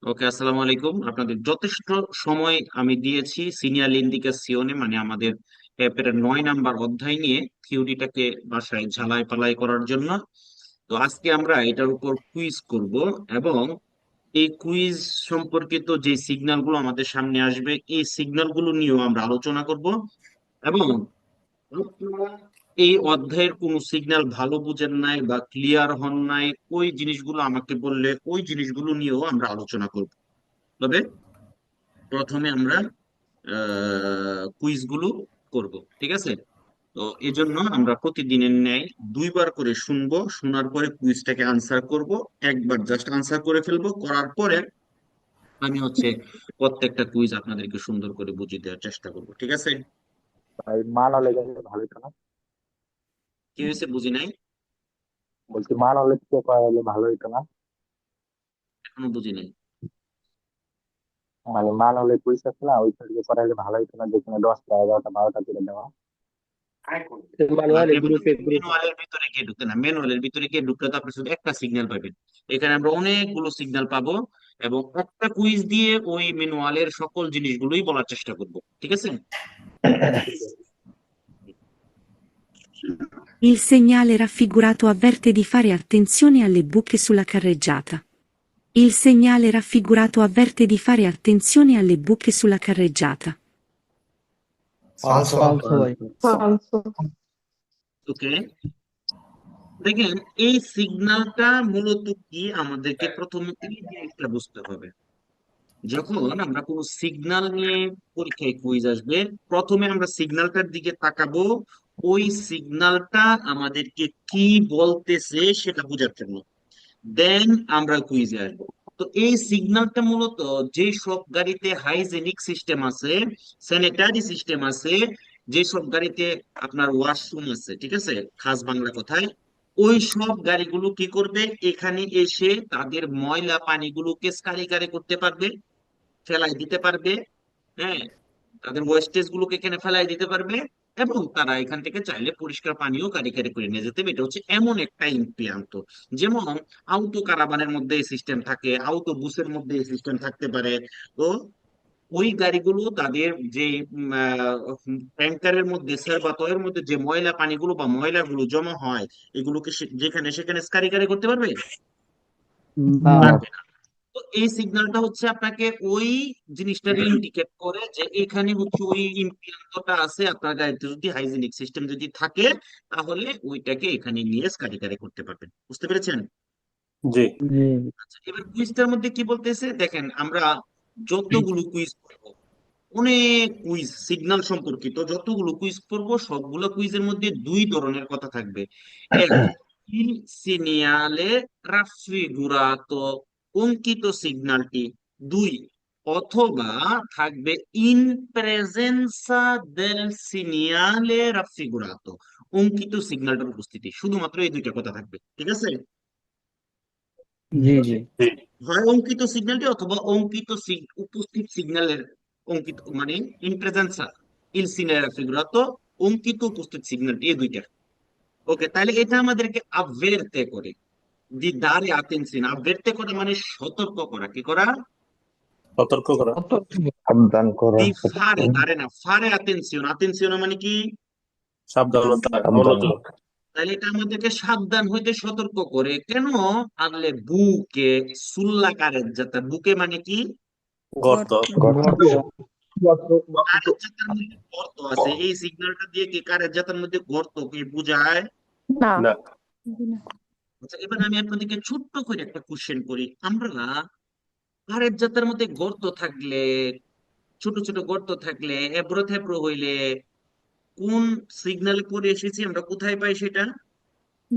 ওকে, আসসালামু আলাইকুম। আপনাদের যথেষ্ট সময় আমি দিয়েছি সিনিয়র ইন্ডিকেশনে, মানে আমাদের পেপারের 9 নাম্বার অধ্যায় নিয়ে থিওরিটাকে বাসায় ঝালাই পালাই করার জন্য। তো আজকে আমরা এটার উপর কুইজ করব, এবং এই কুইজ সম্পর্কিত যে সিগন্যাল গুলো আমাদের সামনে আসবে এই সিগন্যাল গুলো নিয়েও আমরা আলোচনা করব। এবং আপনারা এই অধ্যায়ের কোন সিগন্যাল ভালো বুঝেন নাই বা ক্লিয়ার হন নাই, ওই জিনিসগুলো আমাকে বললে ওই জিনিসগুলো নিয়েও আমরা আলোচনা করব। তবে প্রথমে আমরা কুইজ গুলো করব, ঠিক আছে? তো এই জন্য আমরা প্রতিদিনের ন্যায় 2বার করে শুনবো, শোনার পরে কুইজটাকে আনসার করব। একবার জাস্ট আনসার করে ফেলবো, করার পরে আমি প্রত্যেকটা কুইজ আপনাদেরকে সুন্দর করে বুঝিয়ে দেওয়ার চেষ্টা করব, ঠিক আছে? ভাই মান হলে গেলে ভালো হতো না? কি হয়েছে বুঝি নাই। বলছি মান হলে কি করা হলে ভালো হতো না? এখনো বুঝি নাই। মানে মান হলে কুইজ আছে না, ওই থেকে করা হলে ভালো হতো না, যেখানে 10টা 11টা 12টা করে দেওয়া। manuale gruppo e gruppo. ম্যানুয়ালের ভিতরে গিয়ে ঢুকতে না, ম্যানুয়ালের ভিতরে গিয়ে ঢুকলে তো আপনি শুধু একটা সিগন্যাল পাবেন। এখানে আমরা অনেকগুলো সিগন্যাল পাবো, এবং একটা কুইজ দিয়ে ওই ম্যানুয়ালের সকল জিনিসগুলোই বলার চেষ্টা করব, ঠিক আছে? Il segnale raffigurato avverte di fare attenzione alle buche sulla carreggiata. Il segnale raffigurato avverte di fare attenzione alle buche sulla carreggiata. Falso. Falso ভাই। falso, ওকে, দেখেন এই সিগন্যালটা মূলত কি, আমাদেরকে প্রথমে এই জিনিসটা বুঝতে হবে। যখন আমরা কোনো সিগন্যাল নিয়ে পরীক্ষায় কুইজ আসবে, প্রথমে আমরা সিগন্যালটার দিকে তাকাবো, ওই সিগন্যালটা আমাদেরকে কি বলতেছে সেটা বোঝার জন্য। দেন আমরা কুইজে আসবো। তো এই সিগন্যালটা মূলত যে সব গাড়িতে হাইজেনিক সিস্টেম আছে, স্যানিটারি সিস্টেম আছে, যে সব গাড়িতে আপনার ওয়াশরুম আছে, ঠিক আছে, খাস বাংলা কথায়, ওই সব গাড়িগুলো কি করবে, এখানে এসে তাদের ময়লা পানিগুলোকে স্কারিকারে করতে পারবে, ফেলাই দিতে পারবে। হ্যাঁ, তাদের ওয়েস্টেজ গুলোকে এখানে ফেলাই দিতে পারবে, এবং তারা এখান থেকে চাইলে পরিষ্কার পানিও কারি কারি করে নিয়ে যেতে হবে। এটা হচ্ছে এমন একটা ইমপ্লিয়ান্ত, যেমন আউটো কারাভানের মধ্যে এই সিস্টেম থাকে, আউটো বুসের মধ্যে এই সিস্টেম থাকতে পারে। তো ওই গাড়িগুলো তাদের যে ট্যাঙ্কারের মধ্যে সার্ভাতয়ের মধ্যে যে ময়লা পানিগুলো বা ময়লাগুলো জমা হয়, এগুলোকে যেখানে সেখানে স্কারি কারি করতে পারবে, না। না। পারবে না। তো এই সিগন্যালটা আপনাকে ওই জিনিসটা ইন্ডিকেট করে যে এখানে ওই ইমপ্লিয়ান্তটা আছে। আপনার গাড়িতে যদি হাইজিনিক সিস্টেম যদি থাকে, তাহলে ওইটাকে এখানে নিয়ে কারি করতে পারবেন। বুঝতে পেরেছেন? জি। জি। আচ্ছা, এবার কুইজটার মধ্যে কি বলতেছে দেখেন, আমরা যতগুলো কুইজ করবো, অনেক কুইজ সিগন্যাল সম্পর্কিত যতগুলো কুইজ করবো, সবগুলো কুইজের মধ্যে দুই ধরনের কথা থাকবে। এক, il segnale raffigurato, অঙ্কিত সিগন্যালটি। দুই, অথবা থাকবে in presenza del segnale raffigurato, অঙ্কিত সিগন্যালটার উপস্থিতি। শুধুমাত্র এই দুইটা কথা থাকবে, ঠিক আছে? জি জি। জি। হয় অঙ্কিত সিগন্যালটি অথবা অঙ্কিত উপস্থিত সিগন্যালের, অঙ্কিত মানে ইন প্রেজেন্সা ইল সিগন্যাল রাফিগুরাতো, অঙ্কিত উপস্থিত সিগন্যালটি, এই দুইটা। ওকে, তাহলে এটা আমাদেরকে আভেরতে করে, দি দারে আতেনসিন, আভেরতে করা মানে সতর্ক করা, কি করা? সতর্ক করা। সাবধান করো। দি ফারে, দারে না, ফারে আতেনসিওন, আতেনসিওন মানে কি? সাবধানতা সাবধান অবলম্বন। করো। তাহলে এটা আমাদেরকে সাবধান হইতে সতর্ক করে। কেন? আনলে বুকে সুল্লা কারের যাতে, বুকে মানে কি? গর্ত। গর্ত। কারের জাতার মধ্যে গর্ত আছে, এই সিগন্যালটা দিয়ে কি কারের জাতার মধ্যে গর্ত কি বোঝায়? না, না। আচ্ছা, এবার আমি আপনাদেরকে ছোট্ট করে একটা কোশ্চেন করি। আমরা কারের জাতার মধ্যে গর্ত থাকলে, ছোট ছোট গর্ত থাকলে, এবড়ো থেবড়ো হইলে, কোন সিগন্যালে পড়ে এসেছি আমরা, কোথায় পাই সেটা?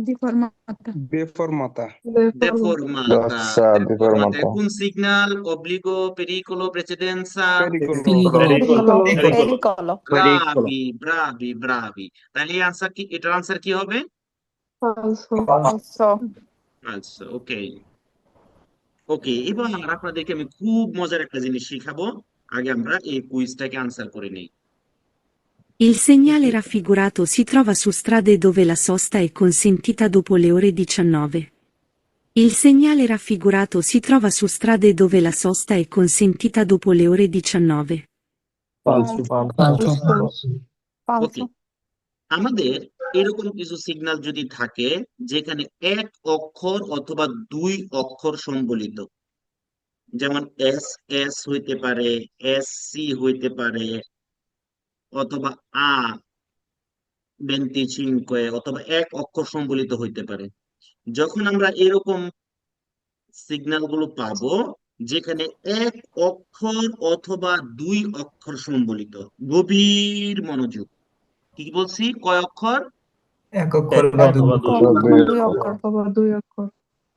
deformata, বেফরমাতা। deformata, দেফরমাতা। আচ্ছা, দিবার দেফরমাতা মতো। কোন সিগন্যাল? অব্লিগো, পেরিকোলো, প্রেসিডেন্সা? পেরিকোলো। পেরিকোলো। pericolo, পেরিকোলো। pericolo, পেরিকোলো। ব্রাভি ব্রাভি ব্রাভি। তাহলে এই আনসার কি, এটার আনসার কি হবে? falso, falso, আচ্ছা, ওকে। ওকে, এবার আপনাদেরকে আমি খুব মজার একটা জিনিস শিখাবো। আগে আমরা এই কুইজটাকে আনসার করে নেই। Il segnale raffigurato si trova su strade dove la sosta è consentita dopo le ore 19. Il segnale raffigurato si trova su strade dove la sosta è consentita dopo le ore 19. falso, Falso. ওকে, আমাদের এরকম কিছু signal যদি থাকে যেখানে এক অক্ষর অথবা দুই অক্ষর সম্বলিত, যেমন এস এস হইতে পারে, এস সি হইতে পারে, অথবা আ 25 অথবা এক অক্ষর সম্বলিত হইতে পারে। যখন আমরা এরকম সিগন্যাল গুলো পাবো যেখানে এক অক্ষর অথবা দুই অক্ষর সম্বলিত, গভীর মনোযোগ, কি বলছি, কয় অক্ষর, এক অথবা দুই অক্ষর অথবা দুই অক্ষর।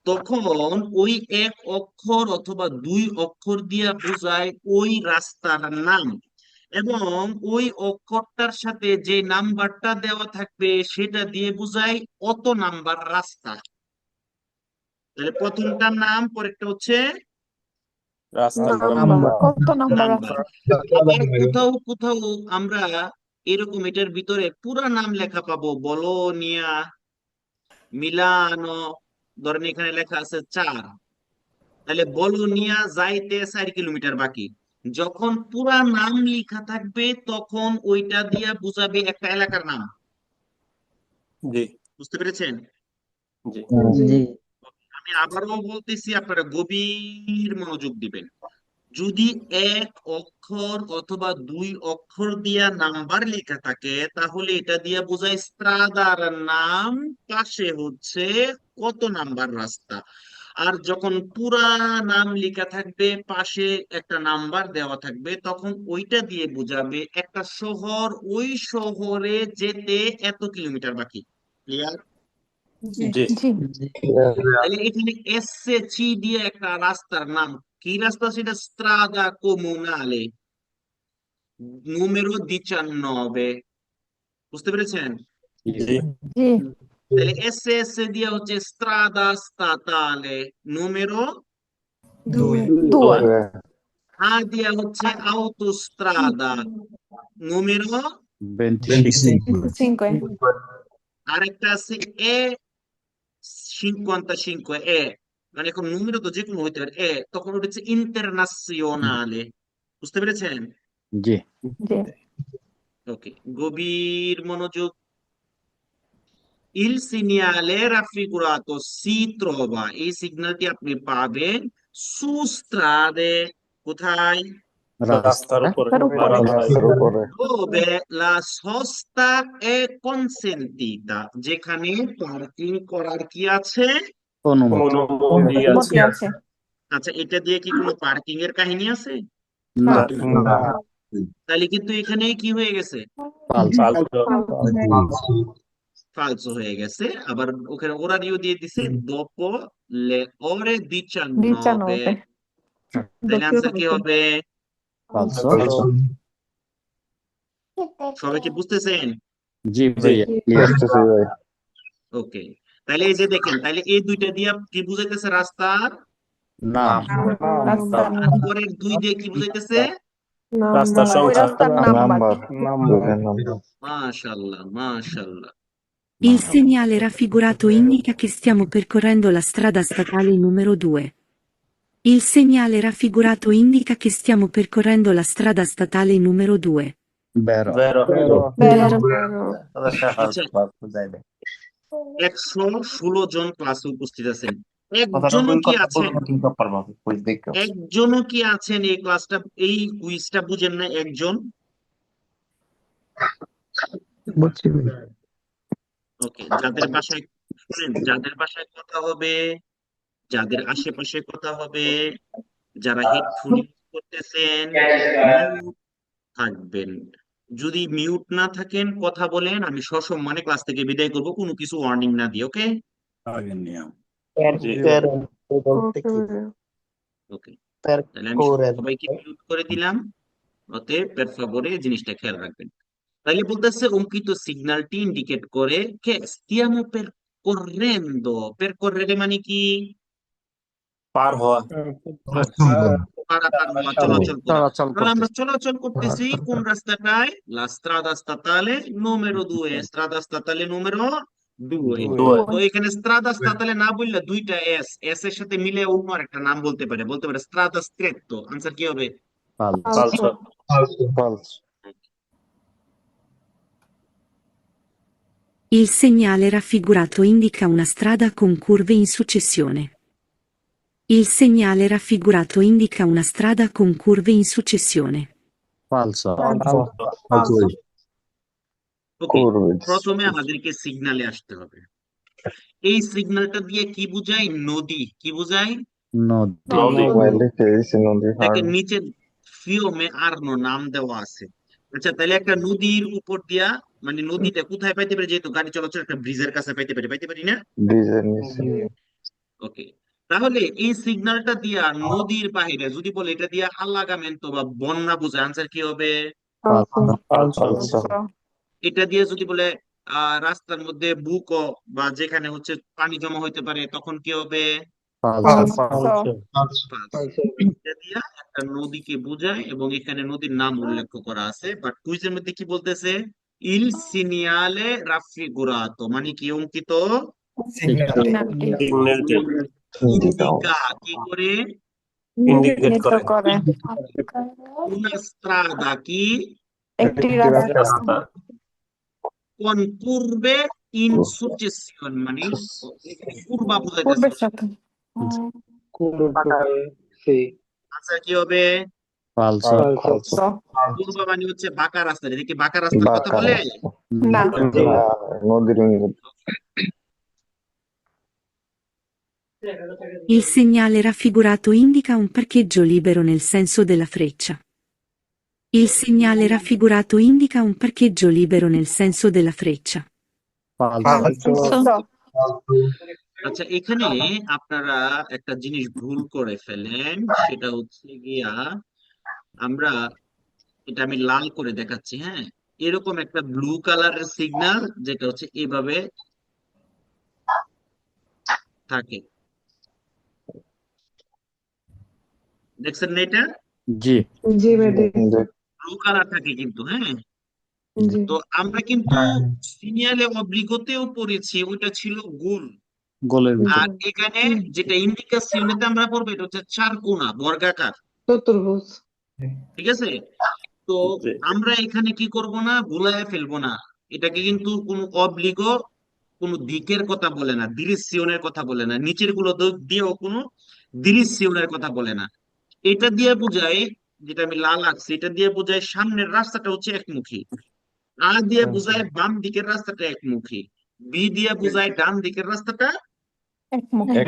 তখন ওই এক অক্ষর অথবা দুই অক্ষর দিয়ে বোঝায় ওই রাস্তার নাম, এবং ওই অক্ষরটার সাথে যে নাম্বারটা দেওয়া থাকবে সেটা দিয়ে বোঝায় কত নাম্বার রাস্তা। তাহলে প্রথমটার নাম, পরেরটা হচ্ছে রাস্তার নাম্বার, কত নাম্বার নাম্বার। আছে? আবার কোথাও কোথাও আমরা এরকম এটার ভিতরে পুরা নাম লেখা পাবো, বলোনিয়া, মিলানো, ধরেন এখানে লেখা আছে 4, তাহলে বলোনিয়া যাইতে 4 কিলোমিটার বাকি। যখন পুরা নাম লেখা থাকবে তখন ওইটা দিয়া বুঝাবে একটা এলাকার নাম। জি বুঝতে পেরেছেন? জি জি। আমি আবারও বলতেছি, আপনারা গভীর মনোযোগ দিবেন। যদি এক অক্ষর অথবা দুই অক্ষর দিয়া নাম্বার লেখা থাকে তাহলে এটা দিয়া বোঝায় স্ত্রাদার নাম, পাশে হচ্ছে কত নাম্বার রাস্তা। আর যখন পুরা নাম লেখা থাকবে পাশে একটা নাম্বার দেওয়া থাকবে তখন ওইটা দিয়ে বোঝাবে একটা শহর, ওই শহরে যেতে এত কিলোমিটার বাকি। ক্লিয়ার? জি জি। তাহলে এখানে এসসি দিয়ে একটা রাস্তার নাম, কি রাস্তা সেটা, স্ত্রাদা কোমুনালে número 19। বুঝতে পেরেছেন? জি জি। তাহলে এসএস দিয়ে হচ্ছে স্ত্রাদা স্তাতালে número দুই। 2, আ দিয়ে হচ্ছে autostrada número, 25। আরেকটা আছে এ 55 এ, মানে এখন número তো যে কোনো হইতে পারে, এ তখন ওটা হচ্ছে ইন্টারন্যাশনালে। বুঝতে পেরেছেন? জি। জি। ওকে, গভীর মনোযোগ। Il segnale raffigurato si trova, এই সিগন্যালটি আপনি পাবেন su strade, কোথায়, রাস্তার উপরে রাস্তার উপরে। রাস্তার উপরে। dove la sosta è consentita, যেখানে পার্কিং করার কি আছে, অনুমতি। অনুমতি অনুমতি আছে আছে। আচ্ছা এটা দিয়ে কি কোনো পার্কিং এর কাহিনী আছে? না। না তাহলে কিন্তু এখানে কি হয়ে গেছে, পালস। ফালতু ফালসো হয়ে গেছে। আবার ওখানে ওরারিও দিয়ে দিছে dopo le ore 19, 19। তাহলে আনসার কি হবে? পালসো। সবাই কি বুঝতেছেন? জি ভাইয়া, ক্লিয়ার। ওকে, তাহলে এই যে দেখেন, তাহলে এই দুইটা দিয়ে কি বুঝাইতেছে, রাস্তার নাম। রাস্তার নাম। পরের দুই দিয়ে কি বুঝাইতেছে, রাস্তার ওই সংখ্যা রাস্তার নাম্বার। মাশাআল্লাহ মাশাআল্লাহ। Il segnale raffigurato indica che stiamo percorrendo la strada statale numero 2. Il segnale raffigurato indica che stiamo percorrendo la strada statale numero 2. বেরো। বেরো বেরো। 116 জন ক্লাসে উপস্থিত আছেন, একজনও কি আছেন, একজনও কি আছেন এই ক্লাসটা, এই কুইজটা বুঝেন না একজন? ওকে, যাদের বাসায়, শুনেন, যাদের বাসায় কথা হবে, যাদের আশেপাশে কথা হবে, যারা হেডফোন ইউজ করতেছেন, মিউট থাকবেন। যদি মিউট না থাকেন কথা বলেন, আমি সসম্মানে ক্লাস থেকে বিদায় করব, কোনো কিছু ওয়ার্নিং না দিয়ে। ওকে জি ওকে, তাহলে আমি সবাইকে মিউট করে দিলাম। অতএব per favore এই জিনিসটা খেয়াল রাখবেন। তাহলে বলতেছে অঙ্কিত সিগন্যালটি ইন্ডিকেট করে কে stiamo percorrendo, percorrere মানে কি, পার হওয়া পারাপার হওয়া, চলাচল করা। চলাচল তাহলে আমরা করতেছে। চলাচল করতেছি কোন রাস্তাটায়, la strada statale numero 2, strada statale numero দুই। Due. তো এখানে স্ত্রাদা স্তাতালে না বললে দুইটা এস, এস এর সাথে মিলে অন্য একটা নাম বলতে পারে স্ত্রাদা স্ট্রেত্তো। আনসার কি হবে? Falso. Falso. false, Il segnale raffigurato indica una strada con curve in successione. Il segnale raffigurato indica una strada con curve in successione. Falso. Falso. false, okay, curves, প্রথমে আমাদেরকে সিগনালে আসতে হবে। এই সিগন্যালটা দিয়ে কি বুঝায়? নদী। কি বুঝায়? No. Nodi. while case in the দেখেন hard, নিচে ফিওমে আর্নো নাম দেওয়া আছে। আচ্ছা, তাহলে একটা নদীর উপর দিয়া, মানে নদীটা কোথায় পাইতে পারি? যেহেতু গাড়ি চলাচল একটা ব্রিজের কাছে পাইতে পারি না? design, ওকে, তাহলে এই সিগন্যালটা দিয়া নদীর বাহিরে যদি বলে এটা দিয়া আল্লাগামেন্তো বা বন্যা বোঝায়, আনসার কি হবে? Falso. false, Falso. এটা দিয়ে যদি বলে রাস্তার মধ্যে বুকো বা যেখানে হচ্ছে পানি জমা হইতে পারে, তখন কি হবে? Falso. Falso. পাঁচ। এটা দিয়া একটা নদীকে বোঝায় এবং এখানে নদীর নাম উল্লেখ করা আছে, বাট কুইজের মধ্যে কি বলতেছে? ইল সিনিয়ালে রাফিগুরাতো, মানে কি? অঙ্কিত Signalti. Signalti. ইন্ডিকা কি করে? Indicate করে। করে una strada কি? একটি রাস্তা রাস্তা। con curve in succession, মানে এখানে কুরবা বোঝাইতেছে। পূর্বের সাথে আচ্ছা, কি হবে? Falso. Falso. কুরবা মানে হচ্ছে বাঁকা রাস্তা। এটা কি বাঁকা রাস্তার কথা বলে? না নদীর Il segnale raffigurato indica un parcheggio libero nel senso della freccia. Il segnale raffigurato indica un parcheggio libero nel senso della freccia. Falso. Falso. আচ্ছা, এখানে আপনারা একটা জিনিস ভুল করে ফেলেন, সেটা হচ্ছে গিয়া আমরা, এটা আমি লাল করে দেখাচ্ছি, হ্যাঁ, এরকম একটা ব্লু কালারের সিগন্যাল যেটা হচ্ছে এভাবে থাকে, দেখছেন না? এটা জি। জি বেদি ব্লু কালার থাকে কিন্তু, হ্যাঁ। জি তো আমরা কিন্তু সিনিয়ালে অব্লিগোতেও পড়েছি, ওইটা ছিল গোল। গোলের ভিতর। আর এখানে যেটা ইন্ডিকেশনেতে আমরা পড়বো এটা হচ্ছে চার কোণা বর্গাকার, চতুর্ভুজ ঠিক আছে? তো জি। আমরা এখানে কি করব না, গোলায় ফেলবো না। এটাকে কিন্তু কোনো অব্লিগো, কোনো দিকের কথা বলে না, ডিরেকশনের কথা বলে না, নিচের গুলো দিয়েও কোনো ডিরেকশনের কথা বলে না। এটা দিয়ে বোঝায়, যেটা আমি লাল আঁকছি, এটা দিয়ে বোঝায় সামনের রাস্তাটা হচ্ছে একমুখী, আ দিয়ে বোঝায় বাম দিকের রাস্তাটা একমুখী, বি দিয়ে বোঝায় ডান দিকের রাস্তাটা একমুখী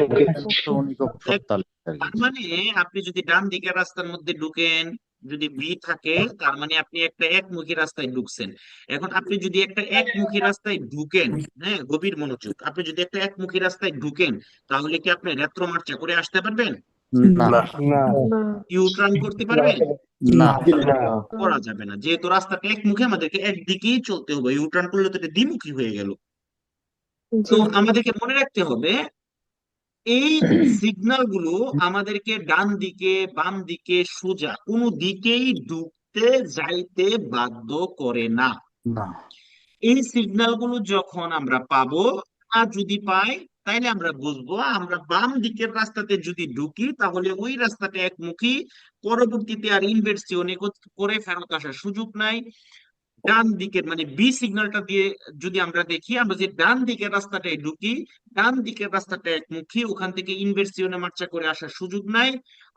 সত্তাল তার মানে আপনি যদি ডান দিকের রাস্তার মধ্যে ঢুকেন, যদি বি থাকে, তার মানে আপনি একটা একমুখী রাস্তায় ঢুকছেন। এখন আপনি যদি একটা একমুখী রাস্তায় ঢুকেন, হ্যাঁ, গভীর মনোযোগ, আপনি যদি একটা একমুখী রাস্তায় ঢুকেন, তাহলে কি আপনি রেত্রোমার্চা করে আসতে পারবেন? না। ইউ টার্ন করতে পারবেন? না। করা যাবে না, যেহেতু রাস্তাটা একমুখী, আমাদেরকে একদিকেই চলতে হবে। ইউ টার্ন করলে তো এটা দ্বিমুখী হয়ে গেল। তো আমাদেরকে মনে রাখতে হবে এই সিগন্যাল গুলো আমাদেরকে ডান দিকে, বাম দিকে, সোজা কোনো দিকেই ঢুকতে যাইতে বাধ্য করে না। না। এই সিগন্যাল গুলো যখন আমরা পাবো, আর যদি পাই, তাইলে আমরা বুঝবো আমরা বাম দিকের রাস্তাতে যদি ঢুকি তাহলে ওই রাস্তাটা একমুখী, পরবর্তীতে আর ইনভার্সিওনে করে ফেরত আসার সুযোগ নাই। ডান দিকের মানে বি সিগন্যালটা দিয়ে যদি আমরা দেখি, আমরা যে ডান দিকের রাস্তাটায় ঢুকি, ডান দিকের রাস্তাটা একমুখী, ওখান থেকে ইনভার্সিওনে মার্চা করে আসার সুযোগ নাই।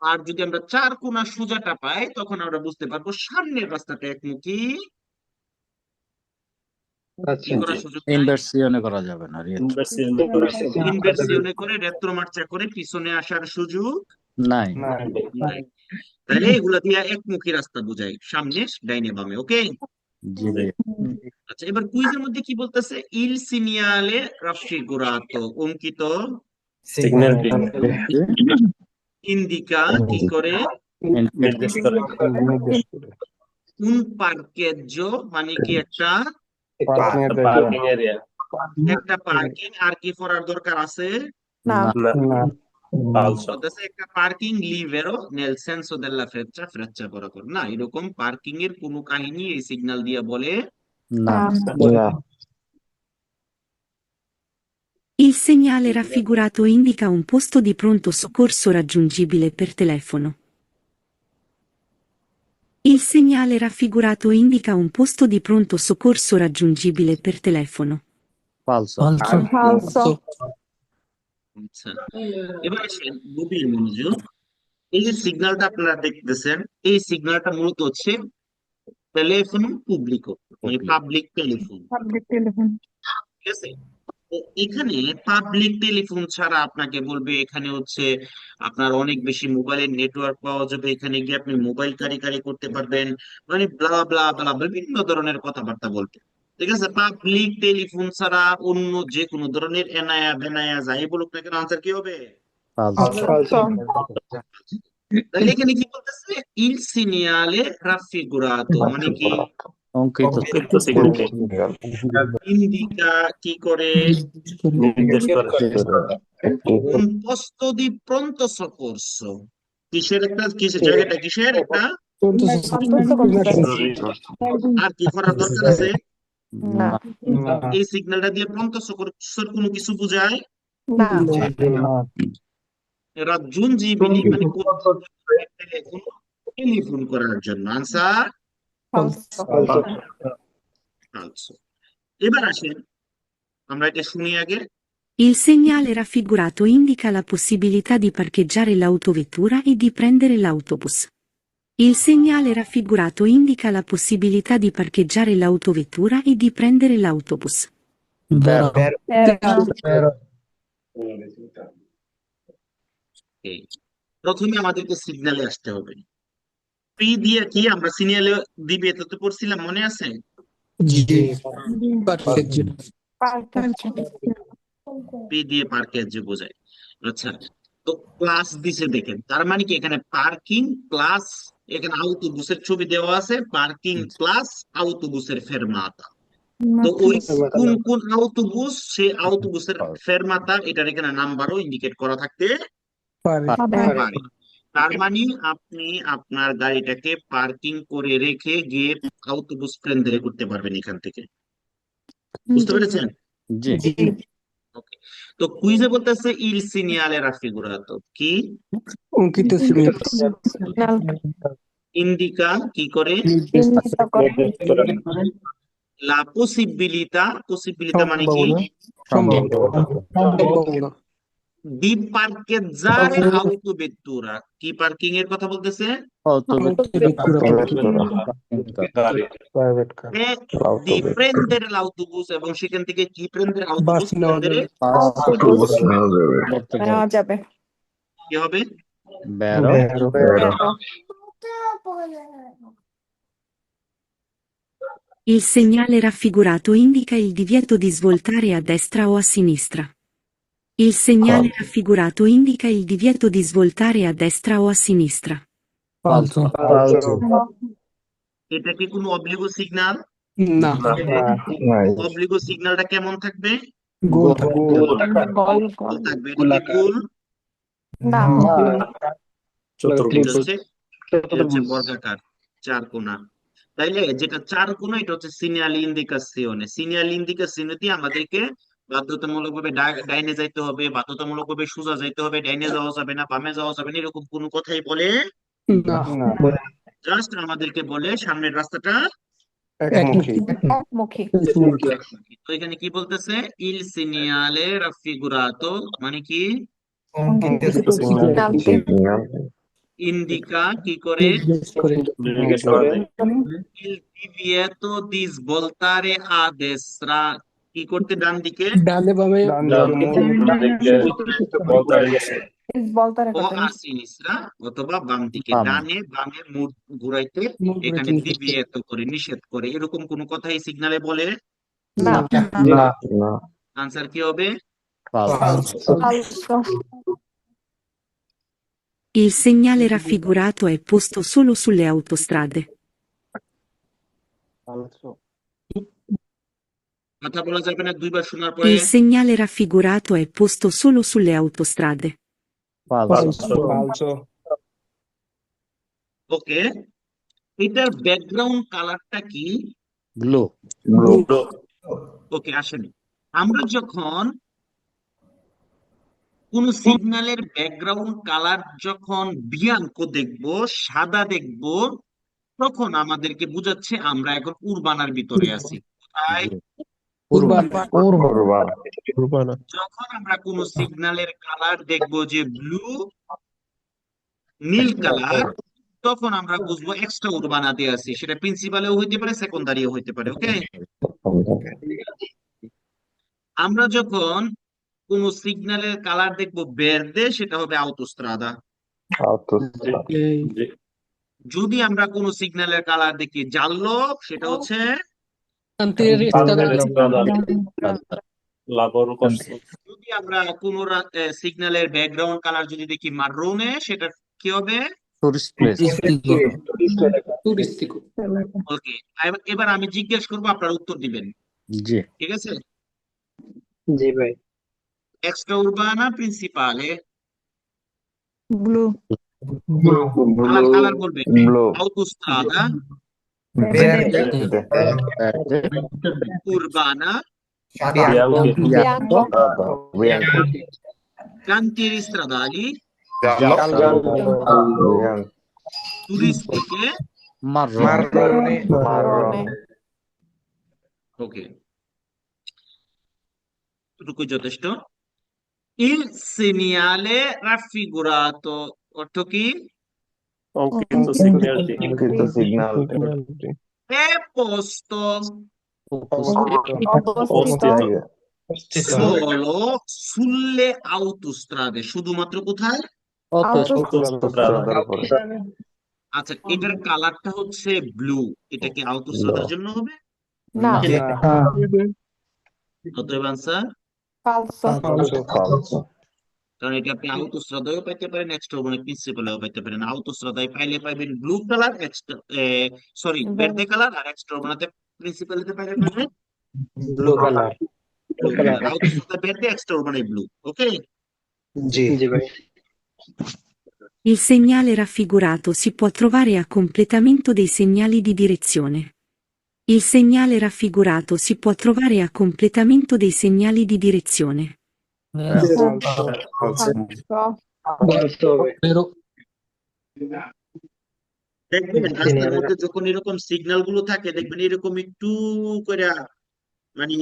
আর যদি আমরা চার কোণা সোজাটা পাই, তখন আমরা বুঝতে পারবো সামনের রাস্তাটা একমুখী, কি করার সুযোগ নাই, ইনভার্সিয়নে করা যাবে না। ইনভার্সিওনে করে রেত্রো মার্চা করে পিছনে আসার সুযোগ নাই। নাই। তাহলে এগুলা দিয়ে একমুখী রাস্তা বোঝায়, সামনে ডাইনে বামে। ওকে, জি ভাই। আচ্ছা, এবার কুইজের মধ্যে কি বলতেছে? ইল সিনিয়ালে রাফিগুরাতো, অঙ্কিত সিগন্যালটি ইন্ডিকা কি করে? নির্দেশ করে। উন পার্কেজ্জো, মানে কি একটা পার্কিং এরিয়া। একটা পার্কিং, আর কি করার দরকার আছে? না ফালসো। বলতেছে একটা পার্কিং লিভেরো নেল সেন্সো দেল্লা ফ্রেচ্চা ফ্রেচ্চা বরাবর না, এরকম পার্কিং এর কোনো কাহিনী এই সিগন্যাল দিয়ে বলে না। না Il segnale raffigurato indica un posto di pronto soccorso raggiungibile per telefono. Il segnale raffigurato indica un posto di pronto soccorso raggiungibile per telefono. falso, falso, আচ্ছা, এবার আসেন গভীর মনোযোগ। এই যে সিগন্যালটা আপনারা দেখতেছেন, এই সিগন্যালটা মূলত হচ্ছে টেলিফোন পুবলিকো, মানে পাবলিক টেলিফোন। পাবলিক টেলিফোন, ঠিক আছে, তো এখানে পাবলিক টেলিফোন ছাড়া আপনাকে বলবে এখানে হচ্ছে আপনার অনেক বেশি মোবাইলের নেটওয়ার্ক পাওয়া যাবে, এখানে গিয়ে আপনি মোবাইল কারিকারি করতে পারবেন, মানে ব্লা ব্লা ব্লা বিভিন্ন ধরনের কথাবার্তা বলবে। ঠিক আছে, পাবলিক টেলিফোন ছাড়া অন্য যে কোনো ধরনের এনায়া বেনায়া যাই বলুক না কেন, আনসার কি হবে? falso, falso, তাহলে এখানে কি বলতেছে, ইল সিনিয়ালে রাফিগুরাতো, মানে কি অঙ্কিত সিগন্যাল ইন্ডিকা কি করে নির্দেশ করে un posto di pronto soccorso, কিসের জায়গাটা, কিসের একটা, আর কি করার দরকার আছে? না, এই সিগন্যালটা দিয়ে প্রন্ত সক্কর্সের কোনো কিছু বোঝায়? না, রাজ্জুনজিবিলি মানে টেলিফোন করার জন্য। Answer falso, ফালসো। এবার আসেন আমরা এটা শুনি আগে। Il segnale raffigurato indica la possibilità di parcheggiare l'autovettura e di prendere l'autobus. Il segnale raffigurato indica la possibilità di parcheggiare l'autovettura e di prendere l'autobus. vero, Okay. প্রথমে আমাদেরকে সিগন্যালে আসতে হবে। পি দিয়ে কি আমরা সিগন্যালে দিবে এটা তো পড়ছিলাম, মনে আছে? পি দিয়ে পার্কের যে বোঝায়। আচ্ছা, তো প্লাস দিছে দেখেন, তার মানে কি এখানে পার্কিং প্লাস, এখানে আউটোবুসের ছবি দেওয়া আছে, পার্কিং প্লাস আউটোবুসের ফেরমাতা। তো ওই কোন কোন আউটোবুস, সেই আউটোবুসের ফেরমাতা এটার এখানে নাম্বারও ইন্ডিকেট করা থাকতে পারে। তার মানে আপনি আপনার গাড়িটাকে পার্কিং করে রেখে গিয়ে আউটোবুস কেন্দ্রে করতে পারবেন এখান থেকে। বুঝতে পেরেছেন? জি ওকে, তো কুইজে বলতেছে ইল সিনিয়ালে রাফিগুরাতো কি অঙ্কিত signal, ইন্ডিকা কি করে, চিহ্নিত করে, লা পসিবিলিতা, পসিবিলিতা মানে কি, সম্ভাবনা দি পার্কেজ্জারে আউটোভেট্তুরা, কি পার্কিং এর কথা বলতেছে, private car di prendere l'autobus, এবং সেখান থেকে কি প্রেন্দের বাস আউটোবুস নেওয়া প্রেন্দের যাবে নেওয়া যাবে, কি হবে? বেরো vero, Il segnale raffigurato indica il divieto di svoltare a destra o a sinistra. Il segnale raffigurato indica il divieto di svoltare a destra o a sinistra. falso এটা কি কোনো অবলিগো সিগন্যাল? না অবলিগো সিগন্যালটা কেমন থাকবে? গোল গোল, গোল থাকবে। এটা কি গোল? না, এটা হচ্ছে বর্গাকার, চার কোণা। তাইলে যেটা চার কোণা এটা হচ্ছে সিনিয়াল ইন্ডিকাসিওনে। সিনিয়াল ইন্ডিকাসিওনে দিয়ে আমাদেরকে বাধ্যতামূলক ভাবে ডাইনে যাইতে হবে, বাধ্যতামূলক ভাবে সোজা যাইতে হবে, ডাইনে যাওয়া যাবে না, বামে যাওয়া যাবে না, এরকম কোনো কথাই বলে না জাস্ট আমাদেরকে বলে সামনের রাস্তাটা। একমুখী একমুখী, তো এখানে কি বলতেছে, ইল সিনিয়ালে রাফিগুরাতো মানে কি, ইন্ডিকা কি করে, il divieto di svoltare a destra, কি করতে, ডান দিকে ডানে বামে বলতারে ও কথা, a sinistra, অথবা বাম দিকে, বামে। ডানে বামে মুখ ঘুরাইতে মুখ ঘুরাইতে এখানে নিষেধ করে। divieto করে, নিষেধ করে, এরকম কোনো কথা এই সিগনালে বলে? না, আনসার কি হবে? falso, Il segnale raffigurato è posto solo sulle autostrade. কথা বলা যাবে না দুইবার শোনার পরে। Il segnale raffigurato è posto solo sulle autostrade. falso ওকে, এটার ব্যাকগ্রাউন্ড কালারটা কি? ব্লু ওকে, আসেন আমরা যখন কোন সিগন্যালের ব্যাকগ্রাউন্ড কালার যখন বিয়াঙ্ক দেখবো, সাদা দেখবো, তখন আমাদেরকে বুঝাচ্ছে আমরা এখন উরবানার ভিতরে আছি। কোথায়? উর্বানা যখন আমরা কোন সিগন্যালের কালার দেখবো যে ব্লু, নীল কালার, তখন আমরা বুঝবো এক্সট্রা উরবানাতে আছি। সেটা প্রিন্সিপালেও হইতে পারে, সেকেন্ডারিও হইতে পারে। ওকে, আমরা যখন কোন সিগন্যালের কালার দেখবো বেরদে, সেটা হবে আউতোস্ত্রাদা। যদি আমরা কোন সিগন্যালের কালার দেখি জাল্লো, সেটা হচ্ছে যদি আমরা কোন সিগন্যালের ব্যাকগ্রাউন্ড কালার যদি দেখি মাররোনে, সেটা কি হবে? ওকে, এবার আমি জিজ্ঞেস করবো, আপনারা উত্তর দিবেন। ঠিক আছে? জি ভাই। এক্সট্রা উরবানা, প্রিন্সিপালে। Blue. কালার বলবেন। আউতোস্ত্রাদা, উরবানা, Bianco. cantieri stradali, turistiche. Marrone. Ok, tutto যথেষ্ট। Il segnale raffigurato, অর্থ কি? অঙ্কিত সিগন্যালটি È posto Opposto. solo sulle autostrade, শুধুমাত্র কোথায়? আচ্ছা, এটার কালারটা হচ্ছে ব্লু, এটা কি আউটোস্ট্রাদার জন্য হবে? No. অতএব আনসার, Falso. কারণ এটা আপনি আউটোস্ট্রাদায়ও পাইতে পারেন, এক্সট্রা উরবান প্রিন্সিপালেও পাইতে পারেন। আউটোস্ট্রাদায় পাইলে পাইবেন ব্লু কালার, বের্দে কালার, আর এক্সট্রা উরবানাতে প্রিন্সিপালেতে পাইলে পাবেন ব্লু কালার। Blue colour. আউটোস্ট্রাদায় বের্দে, এক্সট্রা উরবানায় ব্লু। ওকে, জি ভাই। Il segnale raffigurato si può trovare a completamento dei segnali di direzione. Il segnale raffigurato si può trovare a completamento dei segnali di direzione. Falso. দেখবেন রাস্তার মধ্যে যখন এরকম সিগন্যাল গুলো থাকে, দেখবেন এরকম একটু করে, মানে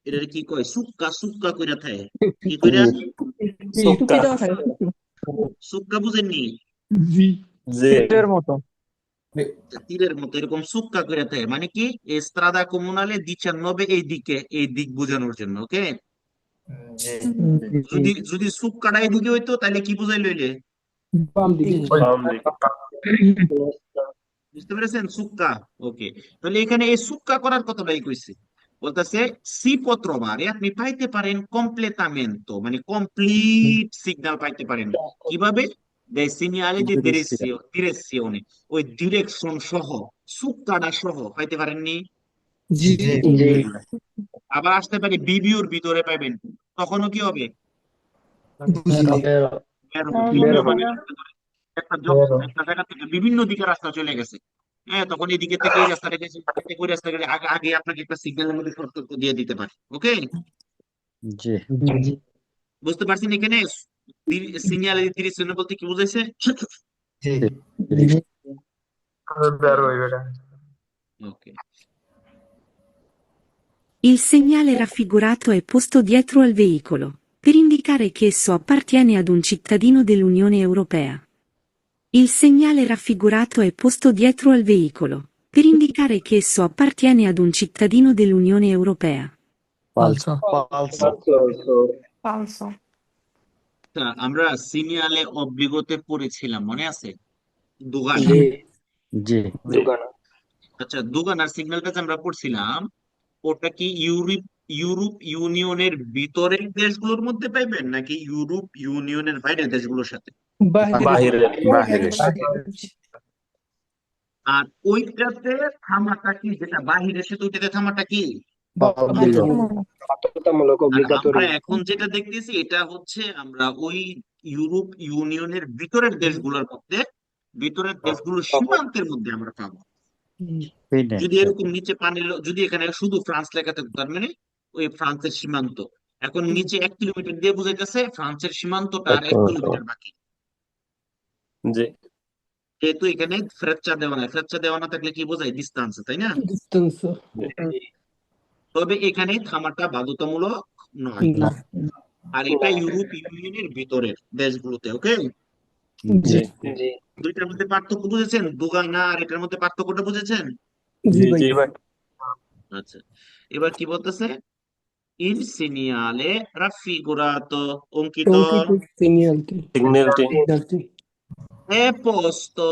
এটা কি কয়, সুক্কা সুক্কা করে থাকে। কি করে? সুক্কা বুঝেননি? তীরের মতো এরকম সুক্কা করে থাকে, মানে কি এস্ত্রাদা কমুনালে 19 এই দিক বোঝানোর জন্য। ওকে, যদি সুক্কাটা এদিকে হইতো তাহলে কি বুঝাই লইলে? বুঝতে পেরেছেন? সুক্কা। ওকে, তাহলে এখানে এই সুক্কা করার কথাটাই কইছি। বলতেছে সি পত্র মারে আপনি পাইতে পারেন কমপ্লেতামেন্তো, মানে কমপ্লিট সিগন্যাল পাইতে পারেন। কিভাবে? dei segnali di direzione, ওই ডিরেকশন সহ, সুক্কাটা সহ পাইতে পারেননি? আবার আসতে পারে বিবিওর ভিতরে পাইবেন, তখনও কি হবে? বিবিও মানে একটা জায়গা থেকে বিভিন্ন দিকে রাস্তা চলে গেছে। হ্যাঁ, তখন এই দিকে থেকে এই রাস্তাটা গেছে, ওই রাস্তা গেলে আগে আগে আপনাকে একটা সিগন্যালের মধ্যে সতর্ক দিয়ে দিতে পারে। ওকে, বুঝতে পারছেন? এখানে সিগন্যাল ডিরেকশন বলতে কি বুঝাইছে? ওকে, Il segnale raffigurato è posto dietro al veicolo, per indicare che esso appartiene ad un cittadino dell'Unione Europea. Il segnale raffigurato è posto dietro al veicolo, per indicare che esso appartiene ad un cittadino dell'Unione Europea. Falso. আমরা সিগন্যালে অব্লিগোতে পড়েছিলাম, মনে আছে? দুগানা। আচ্ছা, দুগানার সিগন্যালটা যে আমরা পড়ছিলাম, ওটা কি ইউরোপ ইউনিয়নের ভিতরের দেশগুলোর মধ্যে পাইবেন, নাকি ইউরোপ ইউনিয়নের বাইরের দেশগুলোর সাথে? বাহিরে আর ওইটাতে থামাটা কি, যেটা বাহিরে সে, ওইটাতে থামাটা কি? বাধ্যতামূলক, আর obligatory। আমরা এখন যেটা দেখতেছি এটা হচ্ছে আমরা ওই ইউরোপ ইউনিয়নের ভিতরের দেশগুলোর মধ্যে, ভিতরের দেশগুলোর সীমান্তের মধ্যে আমরা পাবো। যদি এরকম নিচে পানি যদি এখানে শুধু ফ্রান্স লেখা থাকতো, তার মানে ওই ফ্রান্সের সীমান্ত। এখন নিচে 1 কিলোমিটার দিয়ে বুঝাইতেছে ফ্রান্সের সীমান্তটা আর 1 কিলোমিটার বাকি। জি যেহেতু এখানে ফ্রেচ্চা দেওয়া নাই, ফ্রেচ্চা দেওয়া না থাকলে কি বোঝায়? ডিস্টেন্স, তাই না? ডিস্টেন্স তবে এখানে থামাটা বাধ্যতামূলক নয়, না আর এটা ইউরোপ ইউনিয়নের ভিতরের দেশগুলোতে। ওকে, জি জি দুইটার মধ্যে পার্থক্য বুঝেছেন? দুগানা আর এটার মধ্যে পার্থক্যটা বুঝেছেন? জি জি ভাই আচ্ছা, এবার কি বলতেছে? Il segnale raffigurato, অঙ্কিত, অঙ্কিত সিনিয়রটি সিগন্যালটি è posto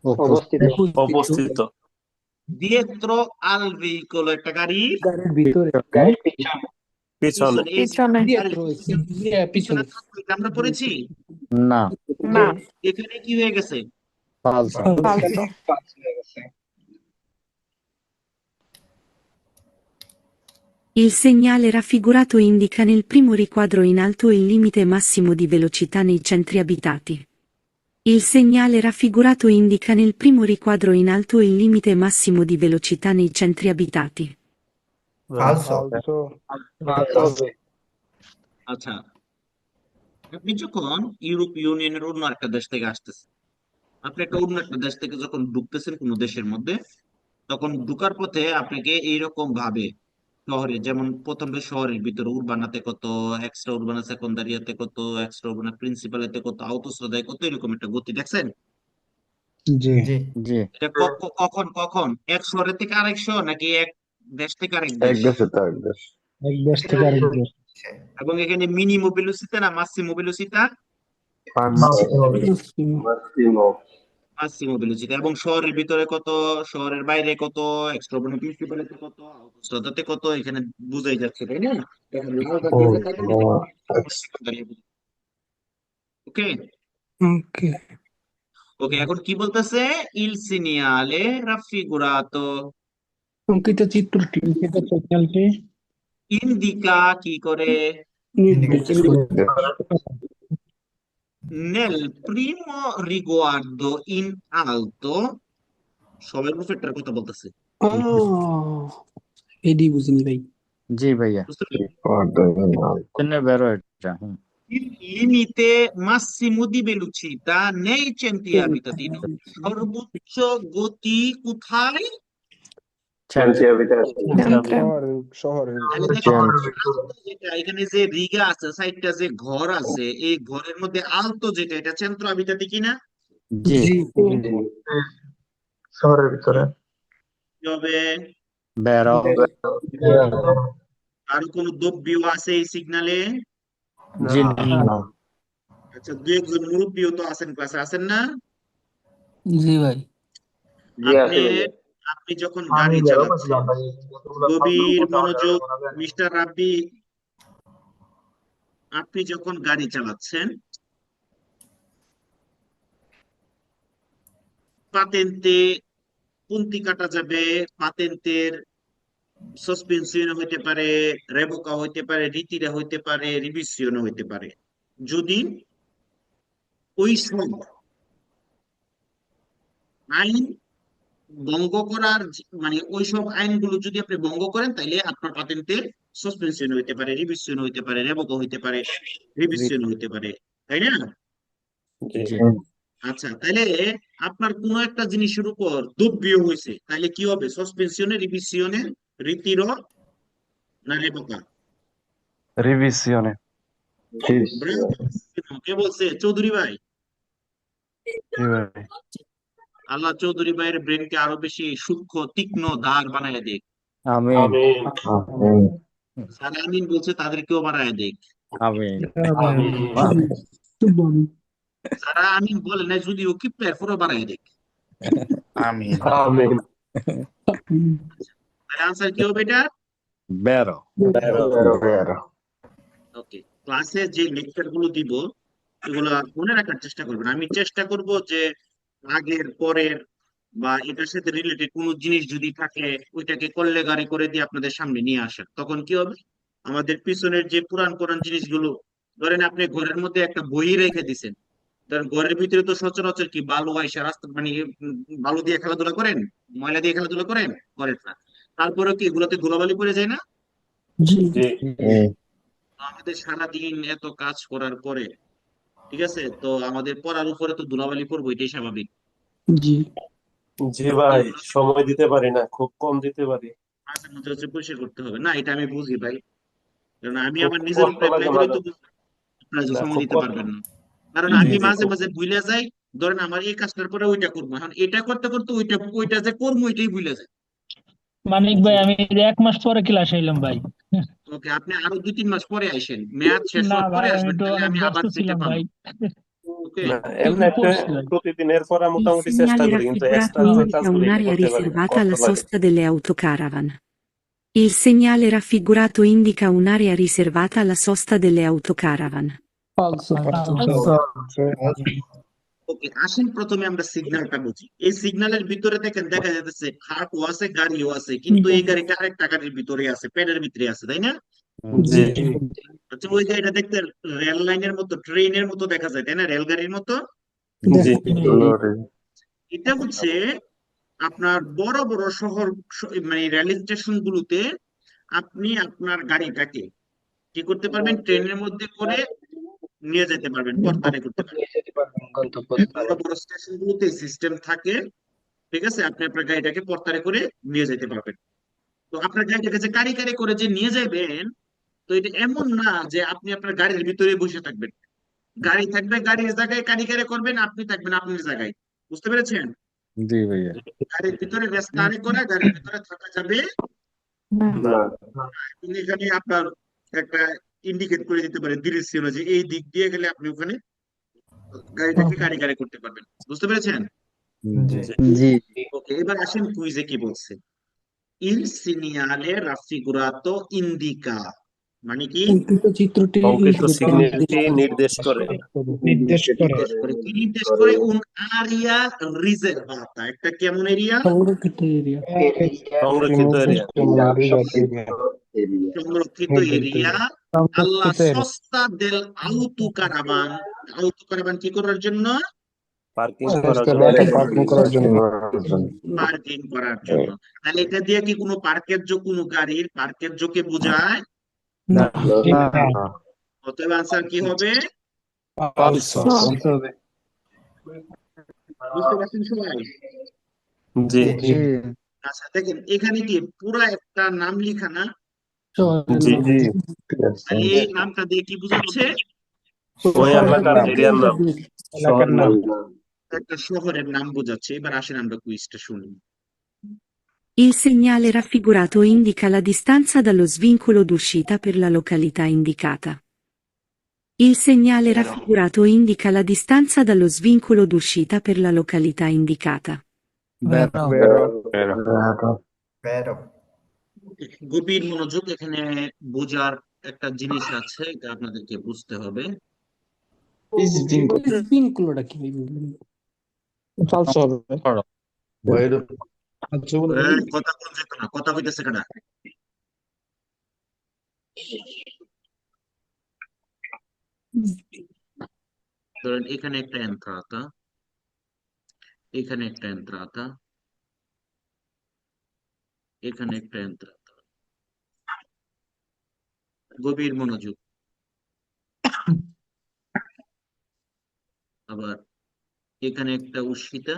অবস্থিত অবস্থিত dietro al veicolo, একটা গাড়ি গাড়ির ভিতরে গাড়ির পিছনে পিছনে পিছনে। এই পিছনে। গাড়ির রয়েছে পিছনে পিছনে থাকতো, এটা আমরা পড়েছি। না, না, এখানে কি হয়ে গেছে? falso. falso. Il segnale raffigurato indica nel primo riquadro in alto il limite massimo di velocità nei centri abitati. Il segnale raffigurato indica nel primo riquadro in alto il limite massimo di velocità nei centri abitati. ফালসো আচ্ছা, আপনি যখন Europe ইউনিয়নের অন্য একটা দেশ থেকে আসতেছেন, আপনি অন্য একটা দেশ থেকে যখন ঢুকতেছেন কোনো দেশের মধ্যে, তখন ঢুকার পথে আপনাকে এইরকম ভাবে শহরে, যেমন প্রথমে শহরের ভিতরে উরবানাতে কত, এক্সট্রা উরবানা সেকেন্ডারিয়াতে কত, এক্সট্রা উরবানা প্রিন্সিপালেতে কত, আউটোস্ট্রাদায় কত, এরকম একটা গতি দেখছেন? জি, এটা কখন কখন এক শহরের থেকে আরেক শহর, নাকি এক দেশ থেকে আরেক এক দেশ? দেশে তো এক দেশ এক দেশ থেকে আরেক দেশ এবং এখানে মিনিমো ভেলোসিটি না মাসিমো ভেলোসিটি? Massimo velocity. এবং শহরের ভিতরে কত, শহরের বাইরে কত, এক্সট্রা উরবানা প্রিন্সিপালেতে কত, আউটোস্ট্রাদাতে কত, এখানে বুঝাই যাচ্ছে, তাই না? এখন লাল দাগ দিয়ে দেখালে ওকে। ওকে ওকে, এখন কি বলতেছে? ইল সিনিয়ালে রাফিগুরাতো অঙ্কিত চিত্রটি ইন্দিকা কি করে? নির্দেশ নেল প্রিমো রিগুয়ার্দো ইন আলতো, সবাই প্রফেক্টর কথা বলতেছে, এডি বুঝিনি ভাই জি ভাইয়া। বুঝতে পারলি? জন্য বেরো এটা। Il limite massimo di velocità nei centri abitati, সর্বোচ্চ গতি কোথায়? Centre. শহরের তাহলে দেখেন, যেটা এখানে যে রিগা আছে, সাইডটা যে ঘর আছে, এই ঘরের মধ্যে আলতো যেটা, এটা চেন্ত্র আবিতাতি কিনা? জি, শহরের ভিতরে কি হবে? বেরো। আর কোন দ্রব্য আছে এই সিগনালে? জি, আচ্ছা, দুই একজন মুরব্বীও তো আছেন, ক্লাসে আছেন না? জি ভাই আপনি আপনি যখন গাড়ি চালাচ্ছেন, গভীর মনোযোগ মিস্টার রাব্বি, আপনি যখন গাড়ি চালাচ্ছেন, পাতেন্তে পুন্তি কাটা যাবে, পাতেন্তের সাসপেনশন হইতে পারে, রেভোকা হইতে পারে, রিতিরা হইতে পারে, রিভিশন হইতে পারে। যদি ওই সব আইন ভঙ্গ করার মানে ওইসব আইনগুলো যদি আপনি ভঙ্গ করেন, তাহলে আপনার পাতেন্টে সাসপেনশন হইতে পারে, রিভিশন হইতে পারে, রেভোকা হইতে পারে, রিভিশন হইতে পারে, তাই না? জি, আচ্ছা, তাহলে আপনার কোনো একটা জিনিসের উপর দ্রব্য হয়েছে, তাহলে কি হবে? সাসপেনশনে, রিভিশনে, রীতির না রেভোকা? রিভিশনে কে বলছে? চৌধুরী ভাই। আল্লাহ চৌধুরী ভাইয়ের ব্রেনকে আরো বেশি সূক্ষ্ম, তীক্ষ্ণ, ধার বানায় দেখ। আমিন, যারা আমিন বলছে তাদেরকেও বানায় দেখ। আমিন, যারা আমিন বলে না, যদিও কি এরপরও বানায় দেখ। আমিন। তাহলে আনসার কি হবে এটা? বেরো। ওকে, ক্লাসে যে লেকচার গুলো দিব এগুলো মনে রাখার চেষ্টা করবেন। আমি চেষ্টা করব যে আগের পরের বা এটার সাথে রিলেটেড কোনো জিনিস যদি থাকে, ওইটাকে কল্লেগারে করে দিয়ে আপনাদের সামনে নিয়ে আসা। তখন কি হবে? আমাদের পিছনের যে পুরান পুরান জিনিসগুলো, ধরেন আপনি ঘরের মধ্যে একটা বই রেখে দিছেন, ধরেন ঘরের ভিতরে তো সচরাচর কি বালু আইসা রাস্তা মানে বালু দিয়ে খেলাধুলা করেন, ময়লা দিয়ে খেলাধুলা করেন না? তারপরে কি এগুলোতে ধুলাবালি পড়ে যায় না? জি জি তো আমাদের সারাদিন এত কাজ করার পরে, ঠিক আছে, তো আমাদের পড়ার উপরে তো ধুলাবালি পড়বো, এটাই স্বাভাবিক। জি জি ভাই, এগুলো সময় দিতে পারি না, খুব কম দিতে পারি। মাঝে মধ্যে হচ্ছে পরিষ্কার করতে হবে, না এটা আমি বুঝি ভাই, কারণ আমি খুব আমার নিজের কষ্ট উপরে অ্যাপ্লাই লাগে করি, মাঝে, তো বুঝি আপনারা যে না সময় খুব দিতে কষ্ট। পারবেন না। কারণ জি আমি জি মাঝে খুব, মাঝে ভুলে যাই, ধরেন আমার এই কাজটার পরে ওইটা করবো, এখন এটা করতে করতে ওইটা ওইটা যে করবো ওইটাই ভুলে যায়। মানিক জি ভাই, আমি এই যে 1 মাস পরে ক্লাস আইলাম ভাই। ওকে, আপনি আরো 2-3 মাস পরে আইসেন, মেয়াদ শেষ না হওয়ার পরে ভাই, আমি আসবেন, তো তাহলে অনেক আমি ব্যস্ত আবার যেতে ছিলাম ভাই। পারবো। ওকে, না কিন্তু এমনি একটা পড়ছি ভাই। প্রতিদিন এরপর Il মোটামুটি চেষ্টা segnale করি, কিন্তু raffigurato এক্সট্রা যে indica কাজগুলো এটা un'area করতে পারি না, riservata কষ্ট alla লাগে। sosta delle autocaravan. Il segnale raffigurato indica un'area riservata alla sosta delle autocaravan. ফালসো ওকে, আসেন প্রথমে আমরা সিগন্যালটা বুঝি। এই সিগন্যালের ভিতরে দেখেন, দেখা যাচ্ছে খাটও আছে, গাড়িও আছে, কিন্তু এই গাড়িটা আরেকটা গাড়ির ভিতরে আছে, প্যাডের ভিতরে আছে, তাই না? জি জি আচ্ছা, ওই গাড়িটা দেখতে রেল লাইনের মতো, ট্রেনের মতো দেখা যায়, তাই না, রেলগাড়ির মতো। জি এটা হচ্ছে আপনার বড় বড় শহর, মানে রেল স্টেশন গুলোতে আপনি আপনার গাড়িটাকে কি করতে পারবেন, ট্রেনের মধ্যে করে নিয়ে যেতে পারবেন, পথটারে করতে পারবেন। বড় বড় স্টেশন গুলোতে সিস্টেম থাকে, ঠিক আছে, আপনি আপনার গাড়িটাকে পথটারে করে নিয়ে যেতে পারবেন। তো আপনার গাড়িটাকে যে কারি কারি করে যে নিয়ে যাবেন, তো এটা এমন না যে আপনি আপনার গাড়ির ভিতরে বসে থাকবেন, গাড়ি থাকবে গাড়ির জায়গায়, কারি কারি করবেন, আপনি থাকবেন আপনার জায়গায়। বুঝতে পেরেছেন? জি ভাইয়া। গাড়ির ভিতরে রেস্তানি করে গাড়ির ভিতরে থাকা যাবে না। না আপনি এখানে আপনার একটা ইন্ডিকেট করে দিতে পারেন ডিরেকশন, যে এই দিক দিয়ে গেলে আপনি ওখানে গাড়িটাকে গাড়ি গাড়ি করতে পারবেন। বুঝতে পেরেছেন? জি। জি ওকে, এবার আসেন কুইজে কি বলছে। ইল সিনিয়ালে রাফিগুরাতো ইন্দিকা মানে কি? অঙ্কিত চিত্রটি অঙ্কিত নির্দেশ সিগন্যালটি নির্দেশ করে, নির্দেশ করে, কি নির্দেশ করে? উন আরিয়া রিজার্ভাতা, একটা কেমন এরিয়া? সংরক্ষিত এরিয়া সংরক্ষিত এরিয়া। সংরক্ষিত এরিয়া। আল্লাহ সস্তা দেল আউতু কারাবান, আউতু কারাবান কি করার জন্য? পার্কিং করার জন্য। পার্কিং করার জন্য। তাহলে এটা দিয়ে কি কোনো পার্কের কোনো গাড়ির পার্কের কে বোঝায়? না অতএব আনসার কি হবে? ফালসো বুঝতে পারছেন সবাই? জি আচ্ছা দেখেন, এখানে কি পুরা একটা নাম লিখা না? জি তাহলে এই নামটা দিয়ে কি বোঝাচ্ছে? ওই এলাকার এরিয়ার নাম। একটা শহরের নাম বোঝাচ্ছে। এবার আসেন আমরা কুইজটা শুনি। Il segnale raffigurato indica la distanza dallo svincolo d'uscita per la località indicata. Il segnale raffigurato indica la distanza dallo svincolo d'uscita per la località indicata. গভীর মনোযোগ, এখানে বোঝার একটা জিনিস আছে, এটা আপনাদেরকে বুঝতে হবে। স্পিনগুলোটা কি ফালসো হবে। কথা কোন যেত না, কথা হইতেছে কেনা? ধরেন এখানে একটা এন্ট্রাতা, এখানে একটা এন্ট্রাতা, এখানে একটা এন্ট্রাতা। গভীর মনোযোগ। আবার এখানে একটা উস্মিতা,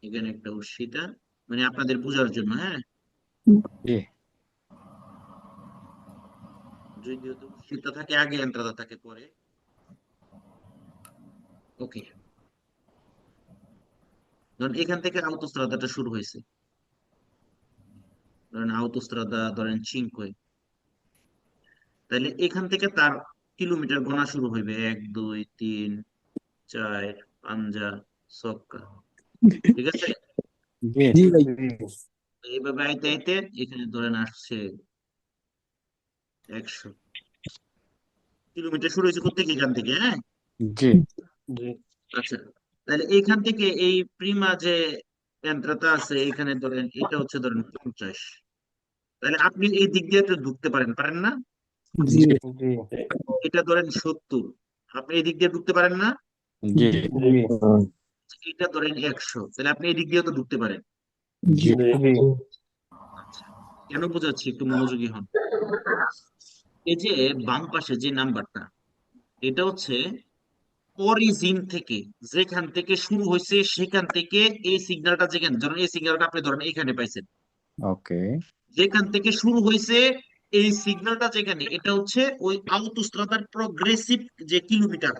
এখানে একটা উস্মিতা, মানে আপনাদের বোঝার জন্য, হ্যাঁ। জি। যদিও তো উস্মিতা থাকে আগে, এন্ট্রাতা থাকে পরে। ওকে, ধরেন এখান থেকে আউতোস্ত্রাদাটা শুরু হয়েছে, ধরেন আউতোস্ত্রাদা ধরেন 5, তাহলে এখান থেকে তার কিলোমিটার গোনা শুরু হইবে, 1 2 3 4 পাঞ্জা ছক্কা, ঠিক আছে। জি। জি ভাই এইভাবে আইতে আইতে এখানে ধরেন আসছে 100 কিলোমিটার, শুরু হয়েছে কোথেকে? এখান থেকে, হ্যাঁ। জি। আচ্ছা, তাহলে এইখান থেকে এই প্রিমা যে যন্ত্রটা আছে এখানে ধরেন, এটা হচ্ছে ধরেন 50, তাহলে আপনি এই দিক দিয়ে তো ঢুকতে পারেন, পারেন না? জি এটা ধরেন 70, আপনি এই দিক দিয়ে ঢুকতে পারেন না? জি। এটা ধরেন 100, তাহলে আপনি এই দিক দিয়ে তো ঢুকতে পারেন। জি আচ্ছা, কেন বোঝাচ্ছি, একটু মনোযোগী হন। এই যে বাম পাশে যে নাম্বারটা, এটা হচ্ছে অরিজিন থেকে, যেখান থেকে শুরু হয়েছে সেখান থেকে এই সিগন্যালটা, যেখানে ধরেন এই সিগন্যালটা আপনি ধরেন এখানে পাইছেন, ওকে যেখান থেকে শুরু হয়েছে এই সিগন্যালটা যেখানে, এটা হচ্ছে ওই আউটোস্ট্রাদার প্রগ্রেসিভ যে কিলোমিটার,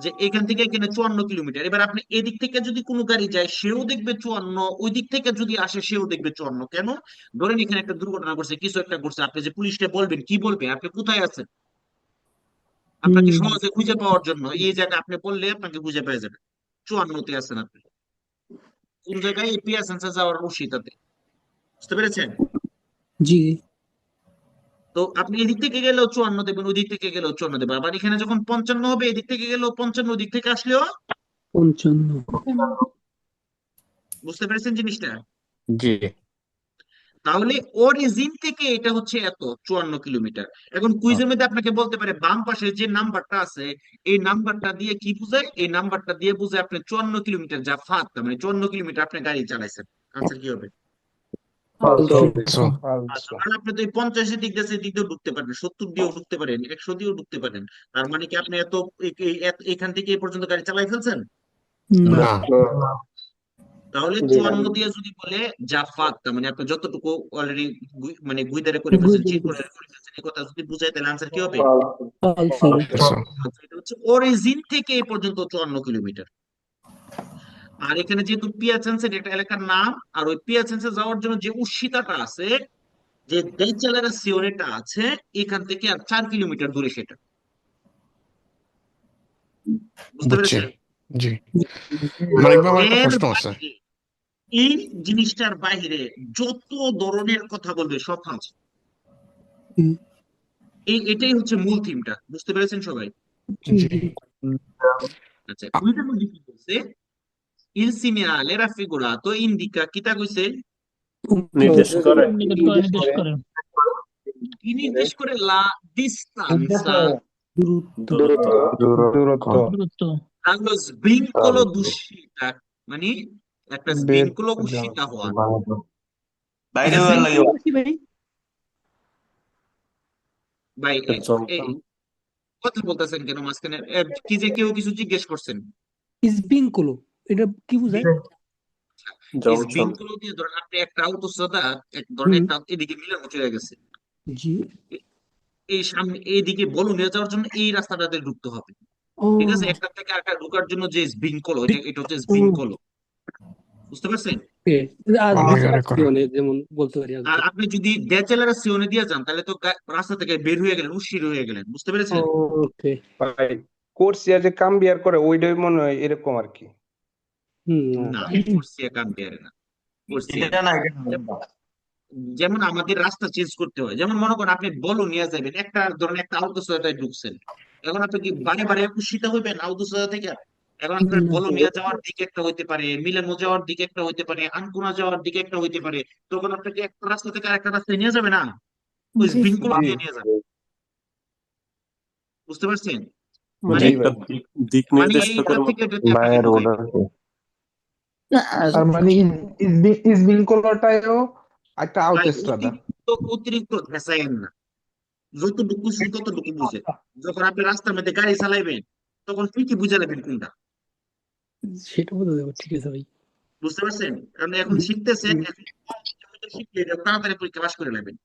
যে এখান থেকে এখানে 54 কিলোমিটার। এবার আপনি এদিক থেকে যদি কোনো গাড়ি যায় সেও দেখবে 54, ওই দিক থেকে যদি আসে সেও দেখবে 54। কেন? ধরেন এখানে একটা দুর্ঘটনা ঘটছে, কিছু একটা ঘটছে, আপনি যে পুলিশকে বলবেন, কি বলবে, আপনি কোথায় আছেন, আপনাকে হুম সহজে খুঁজে পাওয়ার জন্য এই জায়গায় আপনি বললে আপনাকে খুঁজে পেয়ে যাবে, 54তে আছেন আপনি, কোন জায়গায়, পিয়া সেন্সার যাওয়ার রশিটাতে। বুঝতে পেরেছেন? জি তো আপনি এদিক থেকে গেলেও 54 দেবেন, ওই দিক থেকে গেলেও 54 দেবেন, আবার এখানে যখন 55 হবে, এদিক থেকে গেলেও 55, ওই দিক থেকে আসলেও। 55 বুঝতে পেরেছেন জিনিসটা? জি তাহলে অরিজিন থেকে এটা হচ্ছে এত 54 কিলোমিটার। এখন কুইজের মধ্যে আপনাকে বলতে পারে বাম পাশে যে নাম্বারটা আছে, এই নাম্বারটা দিয়ে কি বোঝায়, এই নাম্বারটা দিয়ে বোঝায় আপনি 54 কিলোমিটার যা ফাঁক, তার মানে 54 কিলোমিটার আপনি গাড়ি চালাইছেন। আনসার কি হবে? পাঁচশো। আচ্ছা, কারণ আপনি তো এই 50 দিক দিয়ে দিক দিয়েও ঢুকতে পারেন, 70 দিয়েও ঢুকতে পারেন, 100 দিয়েও ঢুকতে পারেন। তার মানে কি আপনি এত এখান থেকে এই পর্যন্ত গাড়ি চালাই ফেলছেন? না না তাহলে জি না। 54 দিয়ে যদি বলে জাফাত, তার মানে আপনি যতটুকু অলরেডি মানে গুইদারে করে ফেলছেন, চিট করে ফেলছেন, এই কথা যদি বুঝাই, তাহলে আনসার কি হবে? false হবে আচ্ছা, এটা হচ্ছে অরিজিন থেকে এই পর্যন্ত 54 কিলোমিটার। আর এখানে যেহেতু পিয়াচেন্স এটা এলাকার নাম, আর ওই পিয়াচেন্সে যাওয়ার জন্য যে উচ্চতাটা আছে, যে দেইচালারা সিওরেটা আছে, এখান থেকে আর 4 কিলোমিটার দূরে সেটা। বুঝতে বুঝছি পেরেছেন? জি মানিক ভাই আমার একটা এর প্রশ্ন আছে বাইরে, এই জিনিসটার বাইরে যত ধরনের কথা বলবে সব আছে। হুম, এটাই হচ্ছে মূল থিমটা। বুঝতে পেরেছেন সবাই? জি জি জি আচ্ছা, ওইটার মধ্যে কি বলছে? Il segnale raffigurato indica কিতা কইছে? নির্দেশ করে। নির্দেশ করে কি নির্দেশ করে? লা distanza দূরত্ব দূরত্ব দূরত্ব দূরত্ব dallo svincolo d'uscita, মানে একটা svincolo uscita হওয়া। বাইরে এই হওয়ার লাগে। svincolo, কি ভাই ভাই এই জংশন কথা বলতেছেন কেন মাঝখানে? কি যে কেউ কিছু জিজ্ঞেস করছেন? স্প্রিংকলো এটা কি বোঝায় এই জংশন svincolo দিয়ে ধরেন আপনি একটা autostrada, এক ধরেন হুম একটা এদিকে মিলানো চলে গেছে, জি এই সামনে এইদিকে বলু নিয়ে যাওয়ার জন্য এই রাস্তাটাতে ঢুকতে হবে। ও ঠিক আছে, একটা থেকে আরেকটা ঢোকার জন্য যে স্প্রিংকলো, এটা হচ্ছে ও, স্প্রিংকলো। বুঝতে পারছেন? ওকে। আর অনেক অনেক করে মানে যেমন বলতে পারি আর আর কি আপনি যদি ডেচেলারে সিওনে দিয়ে যান, তাহলে তো রাস্তা থেকে বের হয়ে গেলেন, উশির হয়ে গেলেন। বুঝতে পেরেছেন? ওকে ভাই কোর্সিয়া যে কাম্বিয়ার করে ওইটাই মনে হয় এরকম আর কি। না, কোর্সিয়া কাম্বিয়ারে না, কোর্সিয়া না। যেমন আমাদের রাস্তা চেঞ্জ করতে হয়, যেমন মনে করেন আপনি বলো নিয়ে যাবেন, একটা ধরেন একটা আউটোসোদায় ঢুকছেন, এখন আপনি কি বারে বারে উশিটা হইবেন আউটোসোদা থেকে? এখন আপনার বলো নিয়ে যাওয়ার দিকে একটা হইতে পারে, মিলানো যাওয়ার দিকে একটা হইতে পারে, আনকোনা যাওয়ার দিকে একটা হইতে পারে, তখন আপনাকে একটা রাস্তা থেকে আরেকটা রাস্তায় নিয়ে যাবে না, ওই জি শৃঙ্খলা দিয়ে নিয়ে যাবে। বুঝতে পারছেন? মানে মানে জি একটা ভাই। দিক মানে নির্দেশকের এইটা থেকে মতো। এটাতে আপনাকে ভাইয়ের ঢুকাইবে। ওটা কি? তার মানে ইসবিনকোলটাও একটা তাই আউটোস্ট্রাদা। অতিরিক্ত ঘেঁষাইয়েন না, যতটুকু বুঝছেন ততটুকু বুঝে। যখন আপনি রাস্তার মধ্যে গাড়ি চালাইবেন, তখন ঠিকই বুঝে নেবেন কোনটা। সেটা বোঝা যাবে ঠিক আছে ভাই বুঝতে পারছেন? কারণ এখন শিখতেছেন, এখন কম সময়ের মধ্যে শিখলে এটা তাড়াতাড়ি পরীক্ষা পাস করে নেবেন।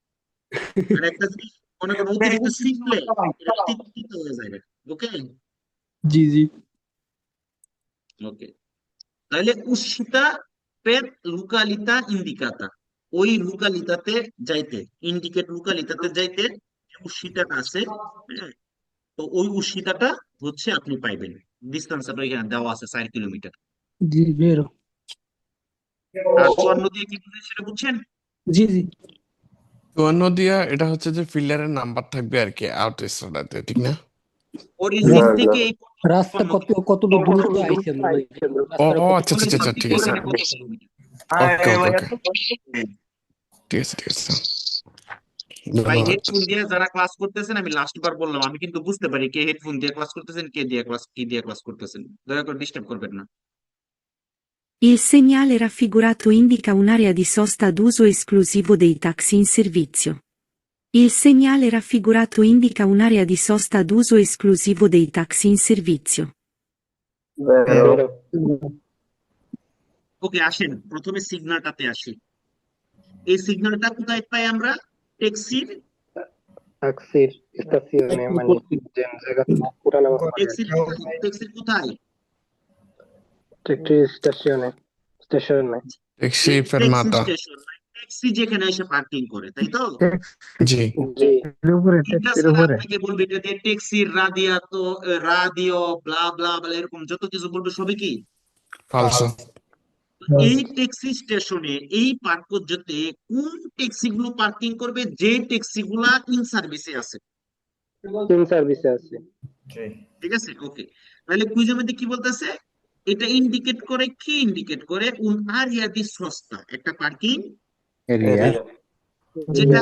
আর একটা জিনিস মনে করেন অতিরিক্ত শিখলে এটা অতিরিক্ত হয়ে যাবে। ওকে, জি জি ওকে। তাহলে উশিতা পের লুকালিতা ইন্ডিকাতা, ওই লুকালিতাতে যাইতে, ইন্ডিকেট লুকালিতাতে যাইতে যে উশিতাটা আছে, হ্যাঁ, তো ওই উশিতাটা হচ্ছে আপনি পাইবেন। ডিস্টেন্সটা এখানে দেওয়া আছে 4 কিলোমিটার। জি বেরো আর 54 দিয়ে কি বুঝেন সেটা বুঝছেন? জি জি 54 দিয়া এটা হচ্ছে যে ফিল্ডারের নাম্বার থাকবে আর কি আউট স্টার্টাতে, ঠিক না? অরিজিন থেকে এই রাস্তা 54 কতটুকু দূরত্ব আইছে আমরা মানে ও রাস্তার ও কত আচ্ছা আচ্ছা অরিজিন আচ্ছা ঠিক থেকে আছে এখানে কত কিলোমিটার। ওকে ওকে ওকে ঠিক আছে ঠিক আছে ভাই, ধন্যবাদ। হেডফোন দিয়ে যারা ক্লাস করতেছেন, আমি লাস্ট বার বললাম, আমি কিন্তু বুঝতে পারি কে হেডফোন দিয়ে ক্লাস করতেছেন, কে দিয়ে ক্লাস কি দিয়ে ক্লাস করতেছেন। দয়া করে ডিস্টার্ব করবেন না। Il segnale raffigurato indica un'area di sosta ad uso esclusivo dei taxi in servizio. Il segnale raffigurato indica un'area di sosta ad uso esclusivo dei taxi in servizio. বেরো ওকে, আসেন প্রথমে সিগন্যালটাতে আসি। এই সিগন্যালটা কোথায় পাই আমরা? ট্যাক্সির ট্যাক্সির স্টেশনে মানে যে জায়গা পুরানো ট্যাক্সির ট্যাক্সির কোথায়? ট্যাক্সি স্টেশনে স্টেশনে ট্যাক্সি ট্যাক্সি ফেরমাতা। স্টেশন, ট্যাক্সি যেখানে এসে পার্কিং করে, তাই তো? জি জি এটা স্যার আপনাকে বলবে এটা দিয়ে ট্যাক্সির রাদিয়াতো, রাদিও, ব্লা ব্লা ব্লা, এরকম যত কিছু বলবে সবই কি? ফালসো। এই ট্যাক্সি স্টেশনে এই পার্কযতে কোন ট্যাক্সি গুলো পার্কিং করবে? যে ট্যাক্সি গুলা ইন সার্ভিসে আছে, তিন সার্ভিসে আছে ঠিক আছে? ওকে, তাহলে কুইজের মধ্যে কি বলতেছে? এটা ইন্ডিকেট করে, কি ইন্ডিকেট করে? un área di sosta, একটা পার্কিং এরিয়া যেটা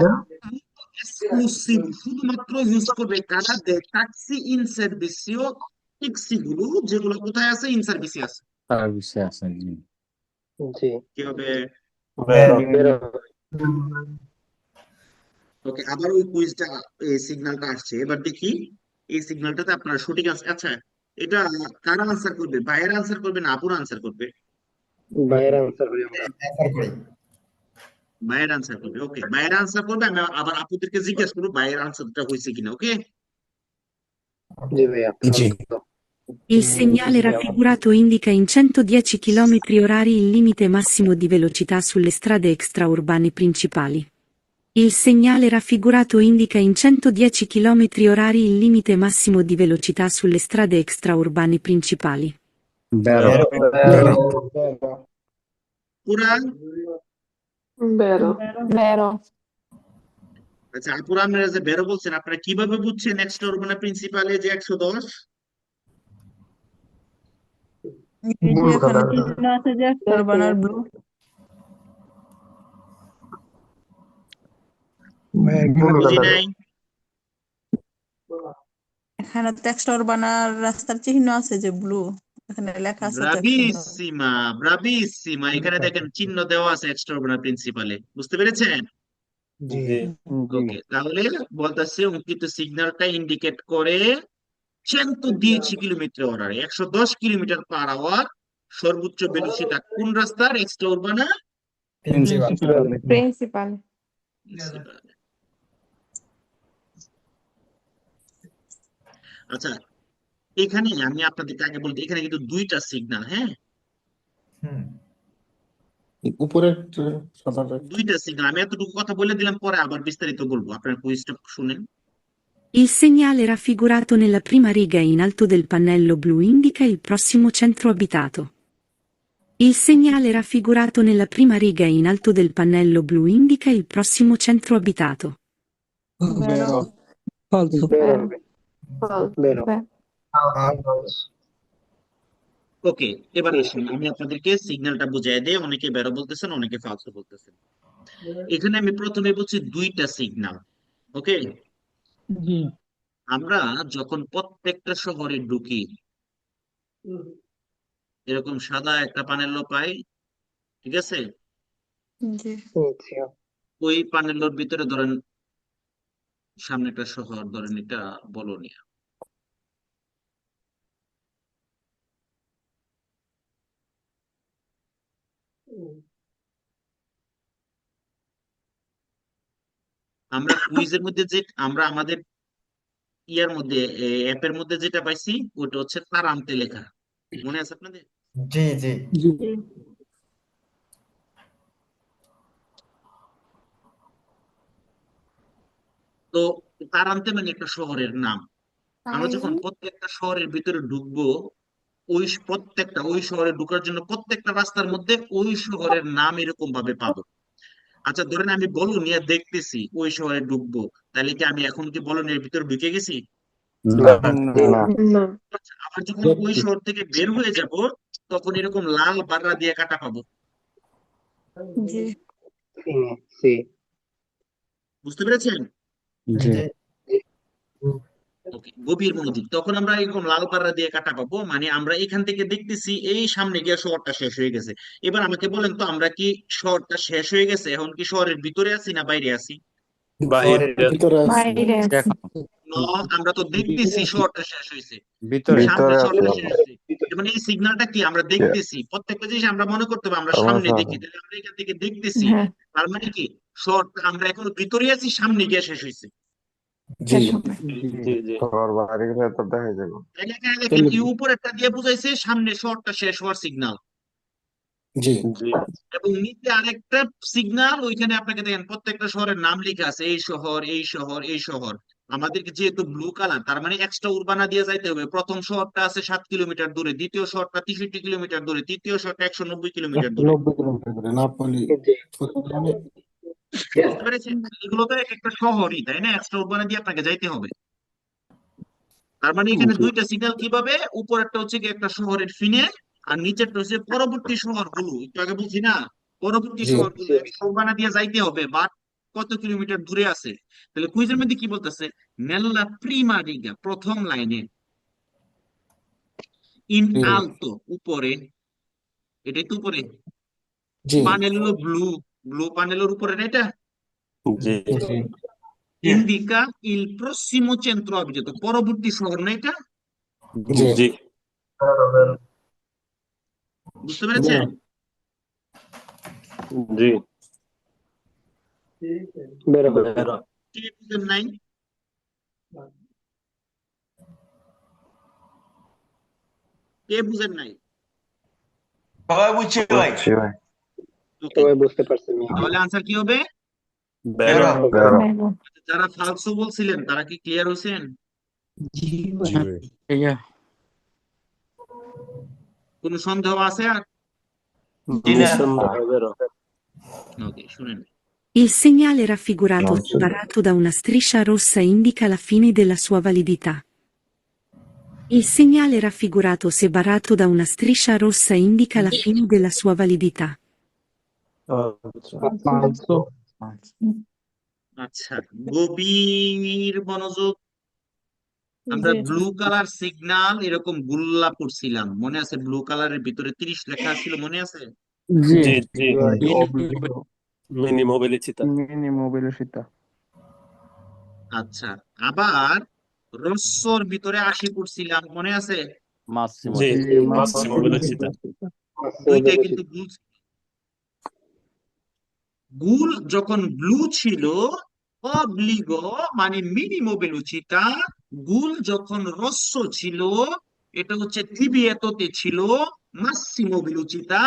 এক্সক্লুসিভ, শুধুমাত্র ইউজ করবে কারা? দে ট্যাক্সি ইন সার্ভিসিও, ট্যাক্সি গুলো যেগুলো কোথায় আছে? ইন সার্ভিসে আছে। সার্ভিসে আছে। জি জি কি হবে? বেরো ওকে, আবার ওই কুইজটা, এই সিগন্যালটা আসছে, এবার দেখি এই সিগন্যালটাতে আপনার সঠিক আছে। আচ্ছা, এটা কারা আনসার করবে? ভাইয়ের আনসার করবে না আপুর আনসার করবে? বাইরে আনসার করি আমরা ভাইয়ের আনসার করবে। ওকে, ভাইয়ের আনসার করবে, আমি আবার আপুদেরকে জিজ্ঞেস করবো ভাইয়ের আনসারটা হয়েছে কিনা। ওকে, জি ভাইয়া জি Il segnale raffigurato indica in 110 km orari il limite massimo di velocità sulle strade extraurbane principali. Il segnale raffigurato indica in 110 km orari il limite massimo di velocità sulle strade extraurbane principali. বেরো বেরো। পুরা Vero. Vero. আচ্ছা, আপুরা আপনারা যে বেরো বলছেন, আপনারা কিভাবে বুঝছেন এক্সট্রা উর্বানা প্রিন্সিপালে যে 110? বুঝি নাই। এখানে তো এক্সট্রা উরবানার রাস্তার চিহ্ন আছে যে ব্লু, এখানে লেখা আছে তো 110। ব্রাভিসিমা, ব্রাভিসিমা, এখানে দেখেন চিহ্ন দেওয়া আছে এক্সট্রা উর্বানা প্রিন্সিপালে, বুঝতে পেরেছেন? ওকে, তাহলে বলতেছে অঙ্কিত সিগন্যালটা ইন্ডিকেট করে 110 কিলোমিটার অর্ডারে 110 কিলোমিটার পার আওয়ার সর্বোচ্চ বেলোসিটি কোন রাস্তার? এক্সট্রা উর্বানা প্রিন্সিপাল। আচ্ছা, এখানে আমি আপনাদেরকে আগে বলতে, এখানে কিন্তু দুইটা সিগন্যাল, হ্যাঁ, উপরের সাদাটা দুইটা সিগন্যাল। আমি এতটুকু কথা বলে দিলাম, পরে আবার বিস্তারিত বলবো, আপনার কুইজটা শুনেন। Il segnale raffigurato nella prima riga in alto del pannello blu indica il prossimo centro abitato. Il segnale raffigurato nella prima riga in alto del pannello blu indica il prossimo centro abitato. Vero. Falso. বেরো ওকে, এবার আসুন আমি আপনাদেরকে সিগন্যালটা বুঝাই দেই। অনেকে বেরো বলতেছেন, অনেকে ফালসো বলতেছেন। এখানে আমি প্রথমে বলছি দুইটা সিগন্যাল। ওকে, জি আমরা যখন প্রত্যেকটা শহরে ঢুকি এরকম সাদা একটা প্যানেল পাই, ঠিক আছে? জি ওই প্যানেলের ভিতরে ধরেন সামনে একটা শহর, ধরেন এটা বলোনিয়া। আমরা কুইজের মধ্যে যে আমরা আমাদের ইয়ার মধ্যে অ্যাপের মধ্যে যেটা পাইছি ওটা হচ্ছে তারান্তে লেখা, মনে আছে আপনাদের? জি জি জি তো তারান্তে মানে একটা শহরের নাম। আমরা যখন প্রত্যেকটা শহরের ভিতরে ঢুকবো, ওই শহরে ঢুকার জন্য প্রত্যেকটা রাস্তার মধ্যে ওই শহরের নাম এরকম ভাবে পাবো। আচ্ছা, ধরেন আমি বলোনিয়া দেখতেছি, ওই শহরে ঢুকবো, তাহলে কি আমি এখন কি বলোনিয়ার ভিতরে ঢুকে গেছি? না না। আচ্ছা, আবার যখন ওই শহর থেকে বের হয়ে যাব তখন এরকম লাল বাররা দিয়ে কাটা পাবো, জি সি বুঝতে পেরেছেন? জি ওকে, গভীর মনোযোগ। তখন আমরা এরকম লাল বাররা দিয়ে কাটা পাবো, মানে আমরা এখান থেকে দেখতেছি এই সামনে গিয়ে শহরটা শেষ হয়ে গেছে। এবার আমাকে বলেন তো, আমরা কি শহরটা শেষ হয়ে গেছে, এখন কি শহরের ভিতরে আছি না বাইরে আছি? ভিতরে আছে। বাইরে আছে। আমরা তো দেখতেছি শহরটা শেষ হয়েছে, ভিতরে সামনে ভিতরে শহরটা আছে। শেষ হয়েছে। তার মানে এই সিগন্যালটা কি আমরা দেখতেছি, প্রত্যেকটা জিনিস আমরা মনে করতে হবে আমরা সামনে দেখি, তাহলে আমরা এখান থেকে দেখতেছি, হ্যাঁ, তার মানে কি শহরটা আমরা এখন ভিতরে আছি, সামনে গিয়ে শেষ হয়েছে। জি শেষ হবে। ঘর বাড়ির ভেতর দেখা যাবে। তাহলে এখানে দেখেন এই উপরেরটা দিয়ে বুঝাইছে সামনে শহরটা শেষ হওয়ার সিগন্যাল, জি এবং নিচে আরেকটা সিগন্যাল, ওইখানে আপনাকে দেখেন প্রত্যেকটা শহরের নাম লেখা আছে, এই শহর এই শহর এই শহর। আমাদেরকে যেহেতু ব্লু কালার, তার মানে এক্সট্রা উর্বানা দিয়ে যাইতে হবে। প্রথম শহরটা আছে 7 কিলোমিটার দূরে, দ্বিতীয় শহরটা 63 কিলোমিটার দূরে, তৃতীয় শহরটা 190 কিলোমিটার দূরে। 90 কিলোমিটার করে না পলি মানে বুঝতে পেরেছেন? এগুলো তো এক একটা শহরই, তাই না? এক্সট্রা উর্বানা দিয়ে আপনাকে যাইতে হবে। তার মানে এখানে দুইটা সিগন্যাল কিভাবে, উপরেরটা হচ্ছে কি একটা শহরের ফিনে, আর নিচেরটা হচ্ছে পরবর্তী শহরগুলো। একটু আগে বলছি না, পরবর্তী জি শহরগুলো উর্বানা দিয়ে যাইতে হবে, বাট কত কিলোমিটার দূরে আছে। তাহলে কুইজের মধ্যে কি বলতেছে, নেল্লা প্রিমা রিগা, প্রথম লাইনে, ইন জি আলতো, উপরে, এটাই তো উপরে, জি পানেল হলো ব্লু, ব্লু পানেলের উপরে না এটা, জি ইন্ডিকা ইল প্রসিমো চেন্ট্রো অবজেক্ট, পরবর্তী শহর না এটা। জি বুঝতে পেরেছেন? কে বুঝেন নাই? কে বুঝেন নাই? বুঝছি ভাই। Okay, বুঝতে পারছি। তাহলে আনসার কি হবে? বেরো। যারা ফালসো বলছিলেন তারা কি ক্লিয়ার হয়েছেন? ঠিক আছে কোনো সন্দেহ আছে আর? ওকে, শুনেন। Il segnale raffigurato separato da una striscia rossa indica la fine della sua validità. Il segnale raffigurato separato da una striscia rossa indica la fine della sua validità. আচ্ছা, গভীর মনোযোগ। আমরা জি। ব্লু কালার সিগন্যাল এরকম গুল্লা পড়ছিলাম, মনে আছে? Blue কালারের ভিতরে 30 লেখা ছিল, মনে আছে? আচ্ছা, আবার রস্যর ভিতরে 80 পড়ছিলাম, মনে আছে? দুইটাই কিন্তু গুল ছিল। গুল যখন ব্লু ছিল, অব্লিগো মানে মিনিমো ভেলোসিটা। গুল যখন রস্য ছিল, এটা হচ্ছে টিবিয়েতোতে ছিল মাসিমো ভেলোসিটা।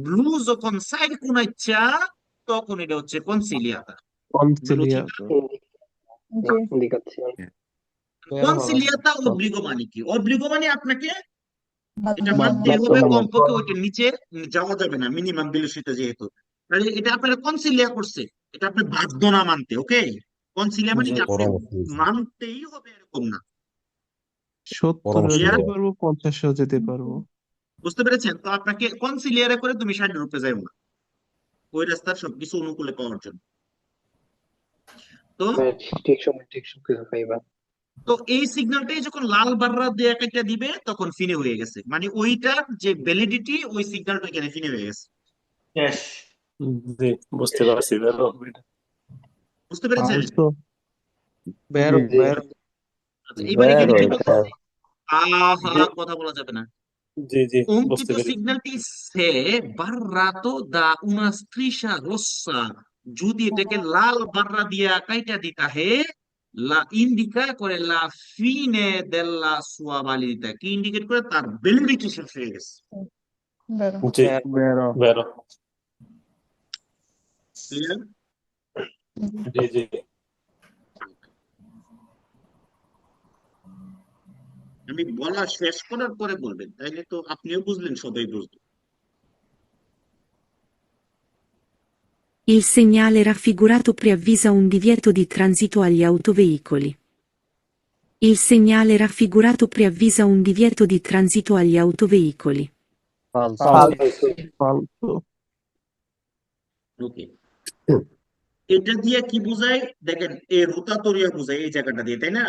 ব্লু যখন সাইড কোনাইচ্ছা, তখন এটা হচ্ছে কনসিলিয়াতা ভেলোসিটা। কনসিলিয়াতা অব্লিগো মানে কি? অব্লিগো মানে আপনাকে এটা মানতে হবে, কমপক্ষে ওইটা নিচে যাওয়া যাবে না, মিনিমাম ভেলোসিটি যেহেতু। তাহলে এটা আপনারা কনসিলিয়া করছে, এটা আপনি বাধ্য না মানতে। ওকে, কনসিলিয়া মানে কি আপনি মানতেই হবে এরকম না। 70 Clear? যেতে পারবো, 50 যেতে পারবো। বুঝতে পেরেছেন? তো আপনাকে কনসিলিয়ারে করে তুমি 60 রূপে যাও না, ওই রাস্তার সবকিছু অনুকূলে পাওয়ার জন্য। তো ঠিক সময় ঠিক সবকিছু পাইবা। তো এই সিগন্যালটাই যখন লাল বাররা দিয়ে একটা দিবে, তখন ফিনে হয়ে গেছে, মানে ওইটার যে ভ্যালিডিটি, ওই সিগন্যালটা এখানে ফিনে হয়ে গেছে। বুঝতে পারছি। বুঝতে পেরেছেন? বেরো। আচ্ছা, এবার এখানে কি বলতেছে? কথা বলা যাবে না। অঙ্কিত সিগন্যালটি সে বাররাতো দা una striscia rossa, যদি এটাকে লাল বাররা দিয়া কাইটা দিতা হে, লা ইন্ডিকা করে লা ফিনে দেল্লা সুয়া validità, কি ইন্ডিকেট করে? তার ভ্যালিডিটি শেষ হয়ে গেছে। বেরো। ক্লিয়ার? আমি বলা শেষ করার পরে বলবেন, তাইলে তো আপনিও বুঝলেন, সবাই বুঝলেন। Il segnale raffigurato preavvisa un divieto di transito agli autoveicoli. Il segnale raffigurato preavvisa un divieto di transito agli autoveicoli. ওকে, এটা দিয়ে কি বোঝায় দেখেন, এই রোতাতরিয়া বোঝায় এই জায়গাটা দিয়ে, তাই না?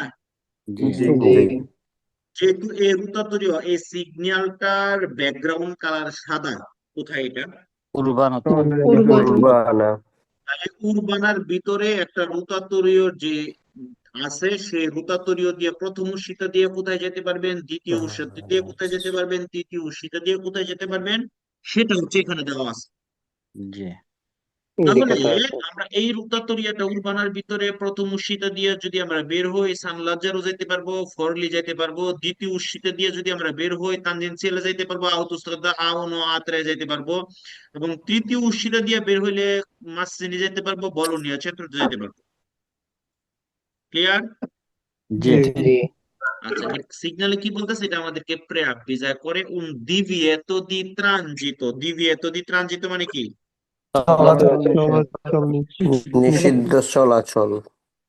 যেহেতু এই রোতাতরিয়া, এই সিগন্যালটার ব্যাকগ্রাউন্ড কালার সাদা, কোথায় এটা? উর্বানা উর্বানা। তাহলে উর্বানার ভিতরে একটা রোতাতরীয় যে আছে, সেই রোতাতরীয় দিয়ে প্রথম উৎসিতা দিয়ে কোথায় যেতে পারবেন, দ্বিতীয় উৎসিতা দিয়ে কোথায় যেতে পারবেন, তৃতীয় উৎসিতা দিয়ে কোথায় যেতে পারবেন, সেটা হচ্ছে এখানে দেওয়া আছে। জি তাহলে ইন্ডিকেটর আমরা এই রোতাতরিয়াটা উর্বানার ভিতরে প্রথম উৎসিতা দিয়ে যদি আমরা বের হই সানলাজারও যেতে পারবো, ফরলি যেতে পারবো। দ্বিতীয় উৎসিতা দিয়ে যদি আমরা বের হই তানজেনসিয়ালে যাইতে পারবো, আউতোস্ত্রাদা আউনো আত্রে যেতে পারবো। এবং তৃতীয় উৎসিতা দিয়ে বের হইলে মাসিনি যেতে পারবো, বলোনিয়া চেত্রতে যেতে পারবো। ক্লিয়ার? জি জি আচ্ছা, সিগনালে কি বলতেছে, এটা আমাদেরকে প্রেআভিজা করে un divieto di transito। divieto di transito মানে কি? চলাচল নিষিদ্ধ চলাচল।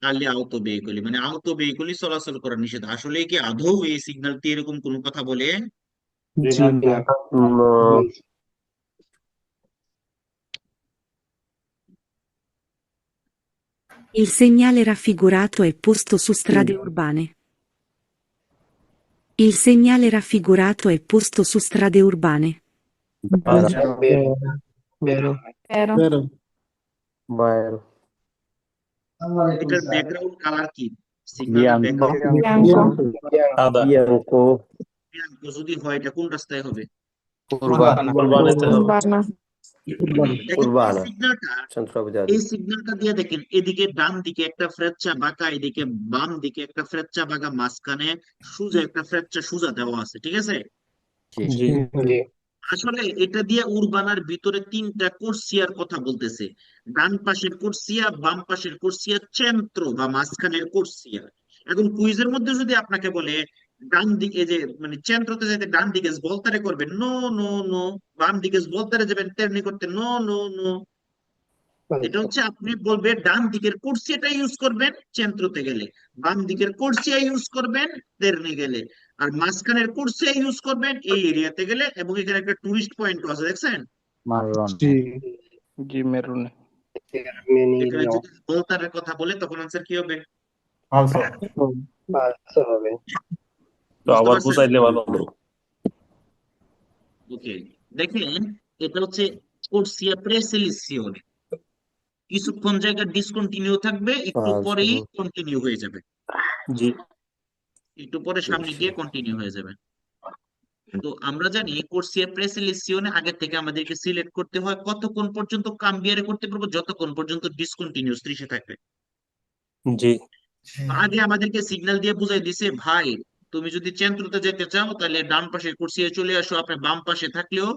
agli autoveicoli, মানে আউটো ভেহিকলই চলাচল করা নিষেধ। আসলে কি আদৌ এই সিগন্যালটি এরকম কোনো কথা বলে? জি না Il segnale raffigurato è posto su strade urbane. Il segnale raffigurato è posto su strade urbane. vero Vero. বাইরে এটার ব্যাকগ্রাউন্ড কালার কি? সিগন্যালের বিয়াঙ্কো ব্যাকগ্রাউন্ড সাদা বিয়াঙ্কো যদি হয় এটা কোন রাস্তায় হবে? উর্বানেতে হবে। দেখেন উর্বানা সিগন্যালটা, চন্দ্রবিদ্যা এই সিগন্যালটা দিয়ে দেখেন এদিকে ডান দিকে একটা ফ্রেচ্চা বাঁকা, এদিকে বাম দিকে একটা ফ্রেচ্চা বাঁকা, মাঝখানে সোজা একটা ফ্রেচ্চা সোজা দেওয়া আছে, ঠিক আছে? জি জি আসলে এটা দিয়ে উর্বানার ভিতরে তিনটা কোর্সিয়ার কথা বলতেছে। ডান পাশের কোর্সিয়া, বাম পাশের কোর্সিয়া, চেন্ত্র বা মাঝখানের কোর্সিয়া। এখন কুইজের মধ্যে যদি আপনাকে বলে ডান দিকে যে মানে চেন্ত্রতে যেতে ডান দিকে বলতারে করবেন, নো নো নো। বাম দিকে বলতারে যাবেন তেরনি করতে, নো নো নো। এটা হচ্ছে আপনি বলবেন ডান দিকের কোর্সিয়াটা ইউজ করবেন চেন্ত্রতে গেলে, বাম দিকের কোর্সিয়া ইউজ করবেন তেরনি গেলে, আর মাঝখানের কোর্সিয়া ইউজ করবেন এই এরিয়াতে গেলে। এবং এখানে একটা টুরিস্ট পয়েন্ট আছে দেখছেন, মাররন জি মেরুনে এখানে যদি বলতারের কথা বলে তখন আনসার কি হবে? হবে তো আবার বুঝাইলে ভালো হলো। ওকে, দেখেন এটা হচ্ছে কোর্সিয়া প্রেসিলিসিওনে। কিছুক্ষণ জায়গা ডিসকন্টিনিউ থাকবে, একটু পরেই কন্টিনিউ হয়ে যাবে, জি একটু পরে সামনে গিয়ে কন্টিনিউ হয়ে যাবে। তো আমরা জানি কোর্সিয়া প্রেসিলিসিওনে আগে থেকে আমাদেরকে সিলেক্ট করতে হয় কতক্ষণ পর্যন্ত কাম্বিয়ারে করতে পারবো, যতক্ষণ পর্যন্ত ডিসকন্টিনিউস ত্রিশে থাকবে। জি আগে আমাদেরকে সিগন্যাল দিয়ে বুঝাই দিছে, ভাই তুমি যদি চেন্ত্রতে যেতে চাও তাহলে ডান পাশে কুর্সিয়ে চলে আসো, আপনি বাম পাশে থাকলেও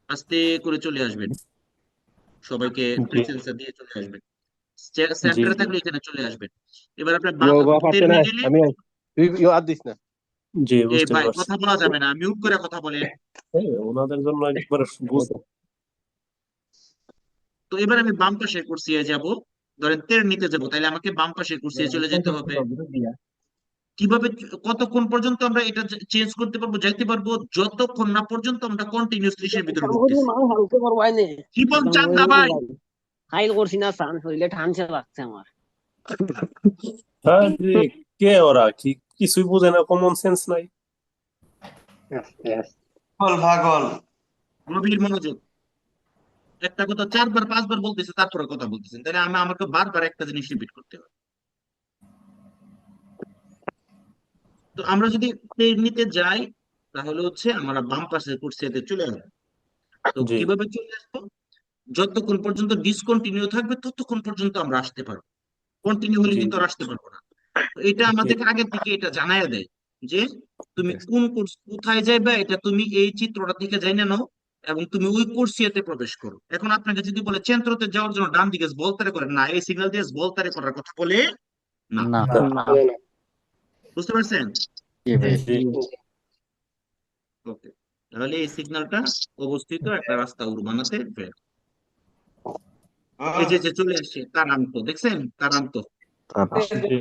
আস্তে করে চলে আসবেন, সবাইকে প্রেসেন্স দিয়ে চলে আসবেন। সেন্টারে থাকলে এখানে চলে আসবেন। এবার আপনার তেরনি গেলে, আমি আর দিস না জি এই বুঝতে ভাই পারছি। কথা বলা যাবে না, মিউট করে কথা বলেন। ওনাদের জন্য একবারে তো এবার আমি বাম পাশে কুর্সিয়ে যাব, ধরেন তেরনিতে যাব, তাহলে আমাকে বাম পাশে কুর্সিয়ে চলে যেতে হবে। কিভাবে কতক্ষণ পর্যন্ত আমরা এটা চেঞ্জ করতে পারবো, যাইতে পারবো, যতক্ষণ না পর্যন্ত আমরা কন্টিনিউস ত্রিশের ভিতরে ঢুকতেছি। জীবন চান্দা ভাই, ফাইল করছি না সান শরীরে ঠান্ডা লাগছে আমার। কে ওরা কি কিছুই বুঝে না, কমন সেন্স নাই। গভীর মনোযোগ। একটা কথা 4 বার 5 বার বলতেছে, তারপরে কথা বলতেছেন, তাহলে আমাকে বারবার একটা জিনিস রিপিট করতে হবে। তো আমরা যদি নিতে যাই তাহলে হচ্ছে আমরা বাম পাশের কুর্সিতে চলে আসবো। তো জি কিভাবে চলে আসবো? যতক্ষণ পর্যন্ত ডিসকন্টিনিউ থাকবে ততক্ষণ পর্যন্ত আমরা আসতে পারবো, কন্টিনিউ হলে জি কিন্তু আর আসতে পারবো না। তো এটা আমাদেরকে আগে থেকে এটা জানাইয়া দেয় যে তুমি কোন কোর্স কোথায় যাইবা, এটা তুমি এই চিত্রটা থেকে জানিয়ে নাও এবং তুমি ওই কোর্সিয়াতে প্রবেশ করো। এখন আপনাকে যদি বলে চেন্ত্রতে যাওয়ার জন্য ডান দিকে বলতারে করেন না, এই সিগন্যাল দিয়ে বলতারে করার কথা বলে না। না বুঝতে পারছেন? জি ভাই জি ওকে, তাহলে এই সিগন্যালটা অবস্থিত একটা রাস্তা উর্বানাতে। এই যে চলে আসছে তারান্ত, দেখছেন তারান্ত? জি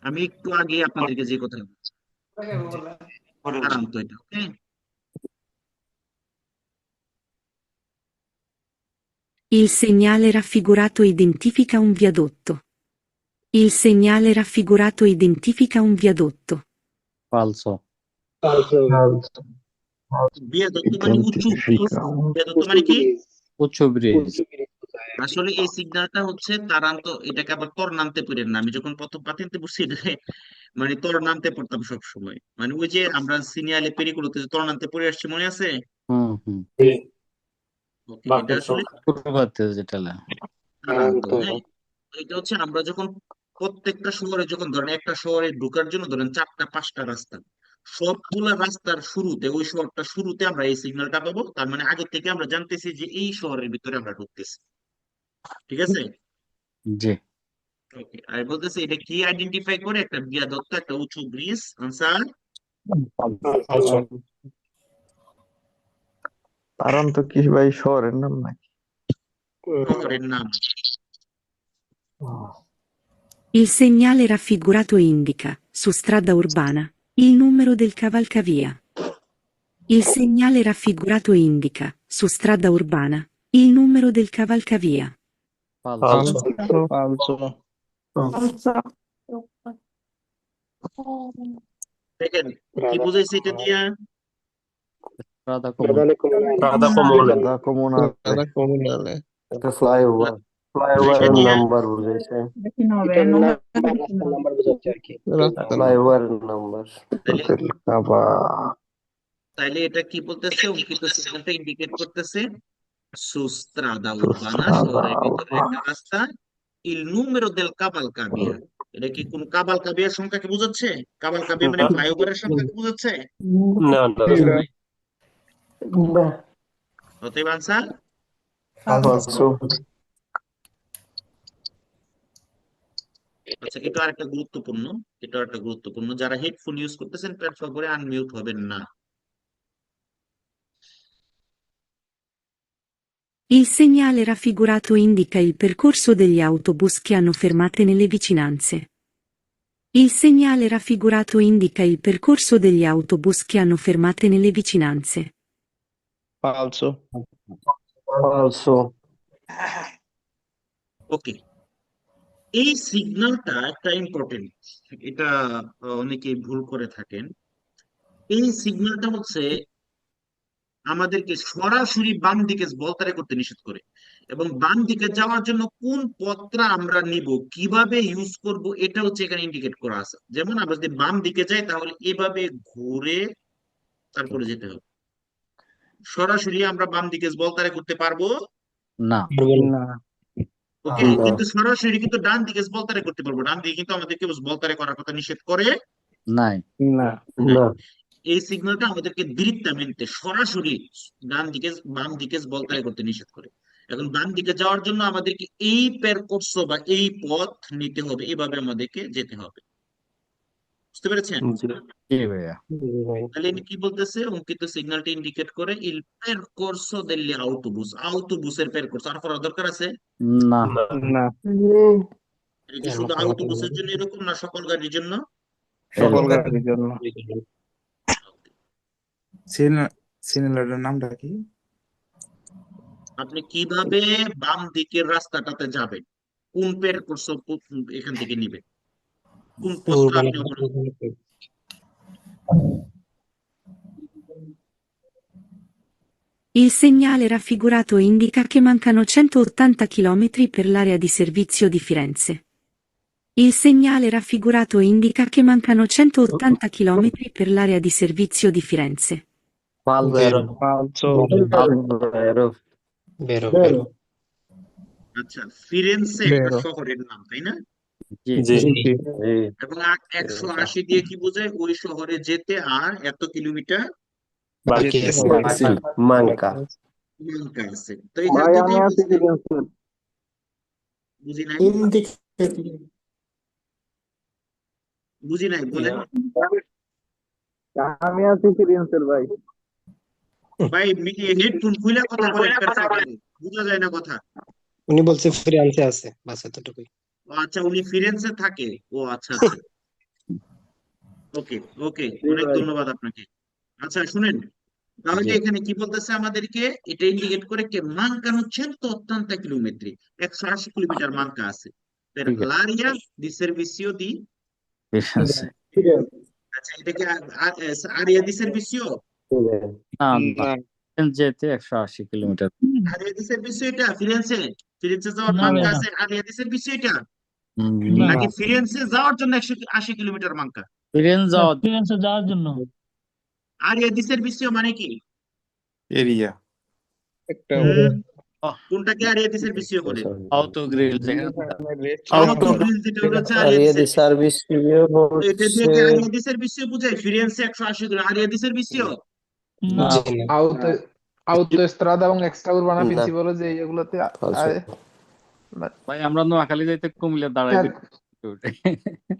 আমি একটু আগে আপনাদেরকে যে কথা তারান্ত, এটা ওকে। Il segnale raffigurato identifica un viadotto. Il segnale raffigurato identifica un viadotto. ফালসো বিয়াদত্ত মানে উঁচু, বিয়াদত্ত মানে কি? উচ্চ ব্রিজ আসলে এই সিগন্যালটা হচ্ছে তারান্ত, এটাকে আবার তরনান্তে পড়েন না। আমি যখন প্রথম পাতিনতে পড়ছি এটাকে মানে তরনান্তে পড়তাম সব সময়, মানে ওই যে আমরা সিনিয়ালে পেরিকুলোতে যে তরনান্তে পড়ে আসছি মনে আছে? হুম। ওকে, এটা বাকের আসলে সংখ্যা। পূর্ববর্তী যেটা তারান্ত। হ্যাঁ, এটা হচ্ছে আমরা যখন প্রত্যেকটা শহরে, যখন ধরেন একটা শহরে ঢোকার জন্য ধরেন 4টা 5টা রাস্তা, সবগুলা রাস্তার শুরুতে, ওই শহরটা শুরুতে আমরা এই সিগন্যালটা পাবো। তার মানে আগে থেকে আমরা জানতেছি যে এই শহরের ভিতরে আমরা ঢুকতেছি। ঠিক আছে? জি। ওকে, আর বলতেছে এটা কি আইডেন্টিফাই করে? একটা বিয়া দত্ত, একটা উঁচু ব্রিজ। আনসার আচ্ছা, তারান্ত কি ভাই শহরের নাম নাকি? শহরের নাম। Il segnale raffigurato indica, su strada urbana, il numero del cavalcavia. Il segnale raffigurato indica, su strada urbana, il numero del cavalcavia. falso, দেখেন কি বুঝাইছে এটা দিয়া? Strada comune. strada comune, দা কমুনাল কমুনালে একটা ফ্লাইওভার এটা দিয়া নাম্বার বুঝাইছে, রাস্তার নাম্বার। তাহলে কাবা তাইলে এটা কি বলতেছে? অঙ্কিত সিগন্যালটা ইন্ডিকেট করতেছে সুস্ত্রাদা উরবানা, সুস্ত্রাদা শহরের ভিতরে একটা রাস্তা। ইল número del cavalcavia, এটা কি কোন কাবাল কাবিয়ার সংখ্যাকে বোঝাচ্ছে? কাবাল কাবিয়া মানে ফ্লাইওভারের সংখ্যাকে বোঝাচ্ছে? না অতএব আনসার ফালসো। আচ্ছা, এটা আরেকটা গুরুত্বপূর্ণ, এটা একটা গুরুত্বপূর্ণ। যারা হেডফোন ইউজ করতেছেন প্ল্যাটফর্ম করে আনমিউট হবেন না। Il segnale raffigurato indica il percorso degli autobus che hanno fermate nelle vicinanze. Il segnale raffigurato indica il percorso degli autobus che hanno fermate nelle vicinanze. ফালসো ওকে, এই সিগন্যালটা একটা ইম্পর্টেন্ট, এটা অনেকে ভুল করে থাকেন। এই সিগন্যালটা হচ্ছে আমাদেরকে সরাসরি বাম দিকে বলতারে করতে নিষেধ করে, এবং বাম দিকে যাওয়ার জন্য কোন পথটা আমরা নিব, কিভাবে ইউজ করব, এটা হচ্ছে এখানে ইন্ডিকেট করা আছে। যেমন আমরা যদি বাম দিকে যাই তাহলে এভাবে ঘুরে তারপরে যেতে হবে। সরাসরি আমরা বাম দিকে বলতারে করতে পারবো না। ওকে, কিন্তু সরাসরি কিন্তু ডান দিকে বলতারে করতে পারবো। ডান দিকে কিন্তু আমাদেরকে বলতারে করার কথা নিষেধ করে। নাই। এই সিগন্যালটা আমাদেরকে ডিরেক্টamente সরাসরি ডান দিকে বাম দিকে বলতারে করতে নিষেধ করে। এখন বাম দিকে যাওয়ার জন্য আমাদেরকে এই কোর্স বা এই পথ নিতে হবে, এভাবে আমাদেরকে যেতে হবে। বুঝতে পেরেছেন? জি ভাইয়া। তাহলে ইনি কি বলতেছে? অঙ্কিত সিগন্যালটি ইন্ডিকেট করে ইল percorso degli autobus, আউটোবুসের percorso। আর করার দরকার আছে? না। এটা কি শুধু আউটোবুসের জন্য এরকম, না সকল গাড়ির জন্য? সকল গাড়ির জন্য। সিগন্যালের নামটা কি? আপনি কিভাবে বাম দিকের রাস্তাটাতে যাবেন, কোন percorso এখান থেকে নিবেন, কোন পথটা আপনি অবলম্বন করবেন। Il segnale raffigurato indica che mancano 180 km per l'area di servizio di Firenze. Il segnale raffigurato indica che mancano 180 km per l'area di servizio di Firenze. ফালসো আচ্ছা, ফিরেন্সে একটা শহরের নাম, তাই না? জি, এবং 180 দিয়ে কি বোঝায়? ওই শহরে যেতে আর এত কিলোমিটার বাকি যেতে আছে। হবে। মানকা। মানকা আছে। তো এখানে যদি বুঝি নাই, বুঝি নাই, বলেন আমি আছি ফিরিয়েন্সের ভাই। ভাই। হেডফোন খুলে কথা বলেন, বোঝা যায় না কথা। উনি বলছে ফিরিয়েন্সে আছে, বাস এতটুকুই। ও আচ্ছা, উনি ফিরেন্সে থাকে। ও আচ্ছা আচ্ছা, ওকে ওকে, অনেক ধন্যবাদ আপনাকে। আচ্ছা শুনেন, তাহলে এখানে কি বলতেছে আমাদেরকে? এটা ইন্ডিকেট করে কে mancano 180 chilometri, 180 কিলোমিটার মানকা আছে per l'area di servizio di। আচ্ছা, এটা কি আরিয়া দি সার্ভিসিও? না। না যেতে 180 কিলোমিটার। আরিয়াদিসের বিষয়টা ফিরেন্সে যাওয়ার না মাঙ্কা ভাইয়া, আছে আরিয়াদিসের বিষয়টা, না। নাকি ফিরেন্সে যাওয়ার জন্য 180 কিলোমিটার মাঙ্কা? ফিরেন্স যাওয়া ফিরেন্সে যাওয়ার জন্য। আরিয়াদিসের বিষয় মানে কি? এরিয়া একটা হুম, কোনটাকে আরিয়াদিসের বিষয় বলে? আউটো গ্রিল যেখানে আউটো গ্রিল যেটা হচ্ছে আরিয়াদিসের। এটা দিয়ে কি আরিয়াদিসের বিষয় বোঝায়? ফিরেন্সে 180 কিলো আরিয়াদিসের বিষয়? না। জি না আউতো আউতোস্ত্রাদা এবং এক্সট্রা উরবানা প্রিন্সিপাল যে এগুলোতে ভাই আমরা নোয়াখালী যাইতে কুমিল্লা দাঁড়াইতে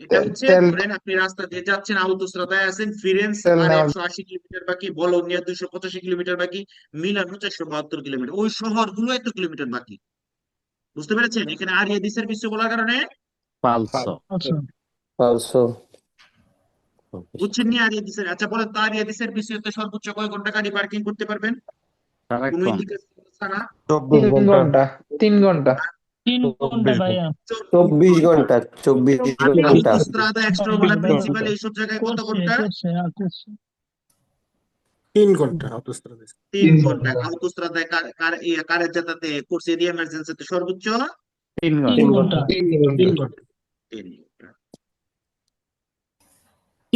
এটা হচ্ছে তেল ধরেন আপনি রাস্তা দিয়ে যাচ্ছেন, আউতোস্ত্রাদায় আছেন, ফিরেন্স তেল আর নেওয়া 180 কিলোমিটার বাকি, বলোনিয়া 285 কিলোমিটার বাকি, মিলানো 472 কিলোমিটার। ওই শহরগুলো এত কিলোমিটার বাকি। বুঝতে পেরেছেন? এখানে আরিয়াদিসের বিষয় বলার কারণে পালসো। আচ্ছা। বুঝছেন নি আরিয়াদিসের? আচ্ছা বলেন তো, আরিয়াদিসের বিষয়তে সর্বোচ্চ কয় ঘন্টা গাড়ি পার্কিং করতে পারবেন কোনো সারাক্ষণ ইন্ডিকেশন ছাড়া? 3 ঘন্টা 3 ঘন্টা 3 ঘন্টা ভাইয়া। 24 ঘন্টা 24 আর ঘন্টা আউতোস্ত্রাদা, এক্সট্রাভালা, প্রিন্সিপাল এইসব জায়গায় কত ঘন্টা? করছে। 3 ঘন্টা অটোস্ট্রাদে 3 ঘন্টা। আউতোস্ত্রাদায় কারের যাতায়াতে করছে এরিয়া এমার্জেন্সিতে সর্বোচ্চ 3 3 ঘন্টা। ঘন্টা। 3 ঘন্টা 3 ঘন্টা।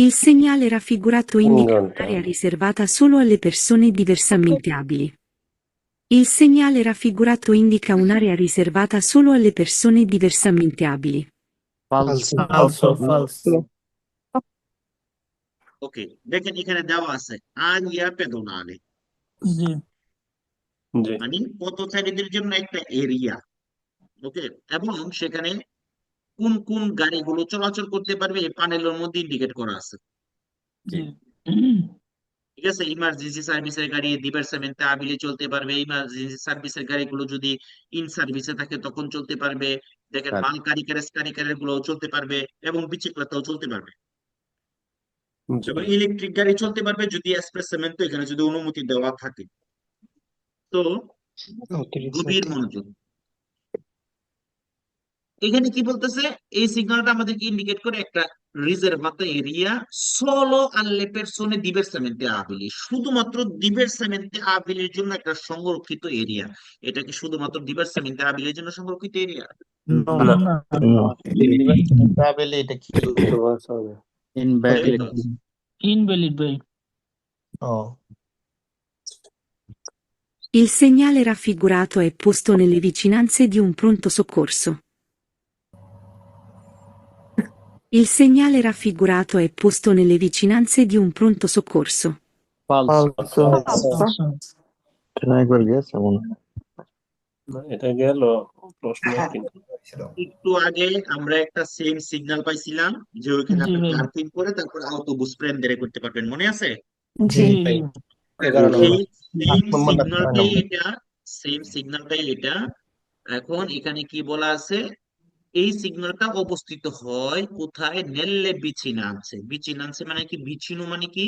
Il segnale raffigurato indica un'area riservata solo alle persone diversamente abili. Il segnale raffigurato indica un'area riservata solo alle persone diversamente abili. পালসো। ওকে, দেখেন এখানে দেওয়া আছে আরিয়া পেদোনালে, জি। জি মানে পথচারীদের জন্য একটা এরিয়া। ওকে, এবং সেখানে কোন কোন গাড়িগুলো চলাচল করতে পারবে এই প্যানেলের মধ্যে ইন্ডিকেট করা আছে। জি। ঠিক আছে, ইমার্জেন্সি সার্ভিসের গাড়ি ডিপার্টমেন্টে আবিলে চলতে পারবে, ইমার্জেন্সি সার্ভিসের গাড়িগুলো যদি ইন সার্ভিসে থাকে তখন চলতে পারবে। দেখেন মাল কারিকারের গুলো চলতে পারবে এবং বিচিক্লাতাও চলতে পারবে, জি এবং ইলেকট্রিক গাড়ি চলতে পারবে যদি এক্সপ্রেসমেন্ট এখানে যদি অনুমতি দেওয়া থাকে। তো গভীর মনোযোগ, এখানে কি বলতেছে? এই সিগন্যালটা আমাদেরকে ইন্ডিকেট করে একটা রিজার্ভাতো area solo alle persone diversamente abili, শুধুমাত্র diversamente abiliর জন্য একটা সংরক্ষিত এরিয়া। এটা কি শুধুমাত্র diversamente abiliর জন্য সংরক্ষিত এরিয়া? না না। এটা কি হবে ইনভ্যালিড। ইনভ্যালিড ভাই। Il segnale raffigurato è posto nelle vicinanze di un pronto soccorso. Il segnale raffigurato è posto nelle vicinanze di un pronto soccorso. পালসো। আচ্ছা। একবার গেছে মনে হয়। না, এটা গেল প্রশ্ন কিন্তু একটু আগে আমরা একটা সেম সিগন্যাল পাইছিলাম যে ওইখানে জি আপনি ভাই। পার্কিং করে তারপর অটোবুস প্রেম করতে পারবেন, মনে আছে? জি। এই সেম সিগন্যালটাই এটা। এখন এখানে কি বলা আছে? এই সিগন্যালটা অবস্থিত হয় কোথায়? নেল্লে বিচিনান্সে। বিচিনান্সে মানে কি? বিচিনো মানে কি?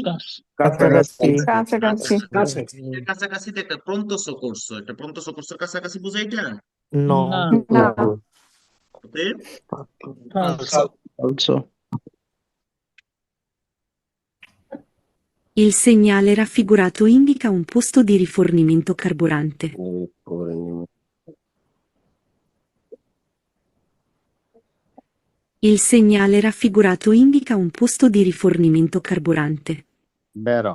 কাছাকাছি কাছাকাছি একটা প্রন্ত সোকর্স, একটা প্রন্ত সোকর্সের কাছাকাছি বুঝাই এটা। না। ওকে, also Il segnale raffigurato indica un posto di rifornimento carburante. Il segnale raffigurato indica un posto di rifornimento carburante. বেরো।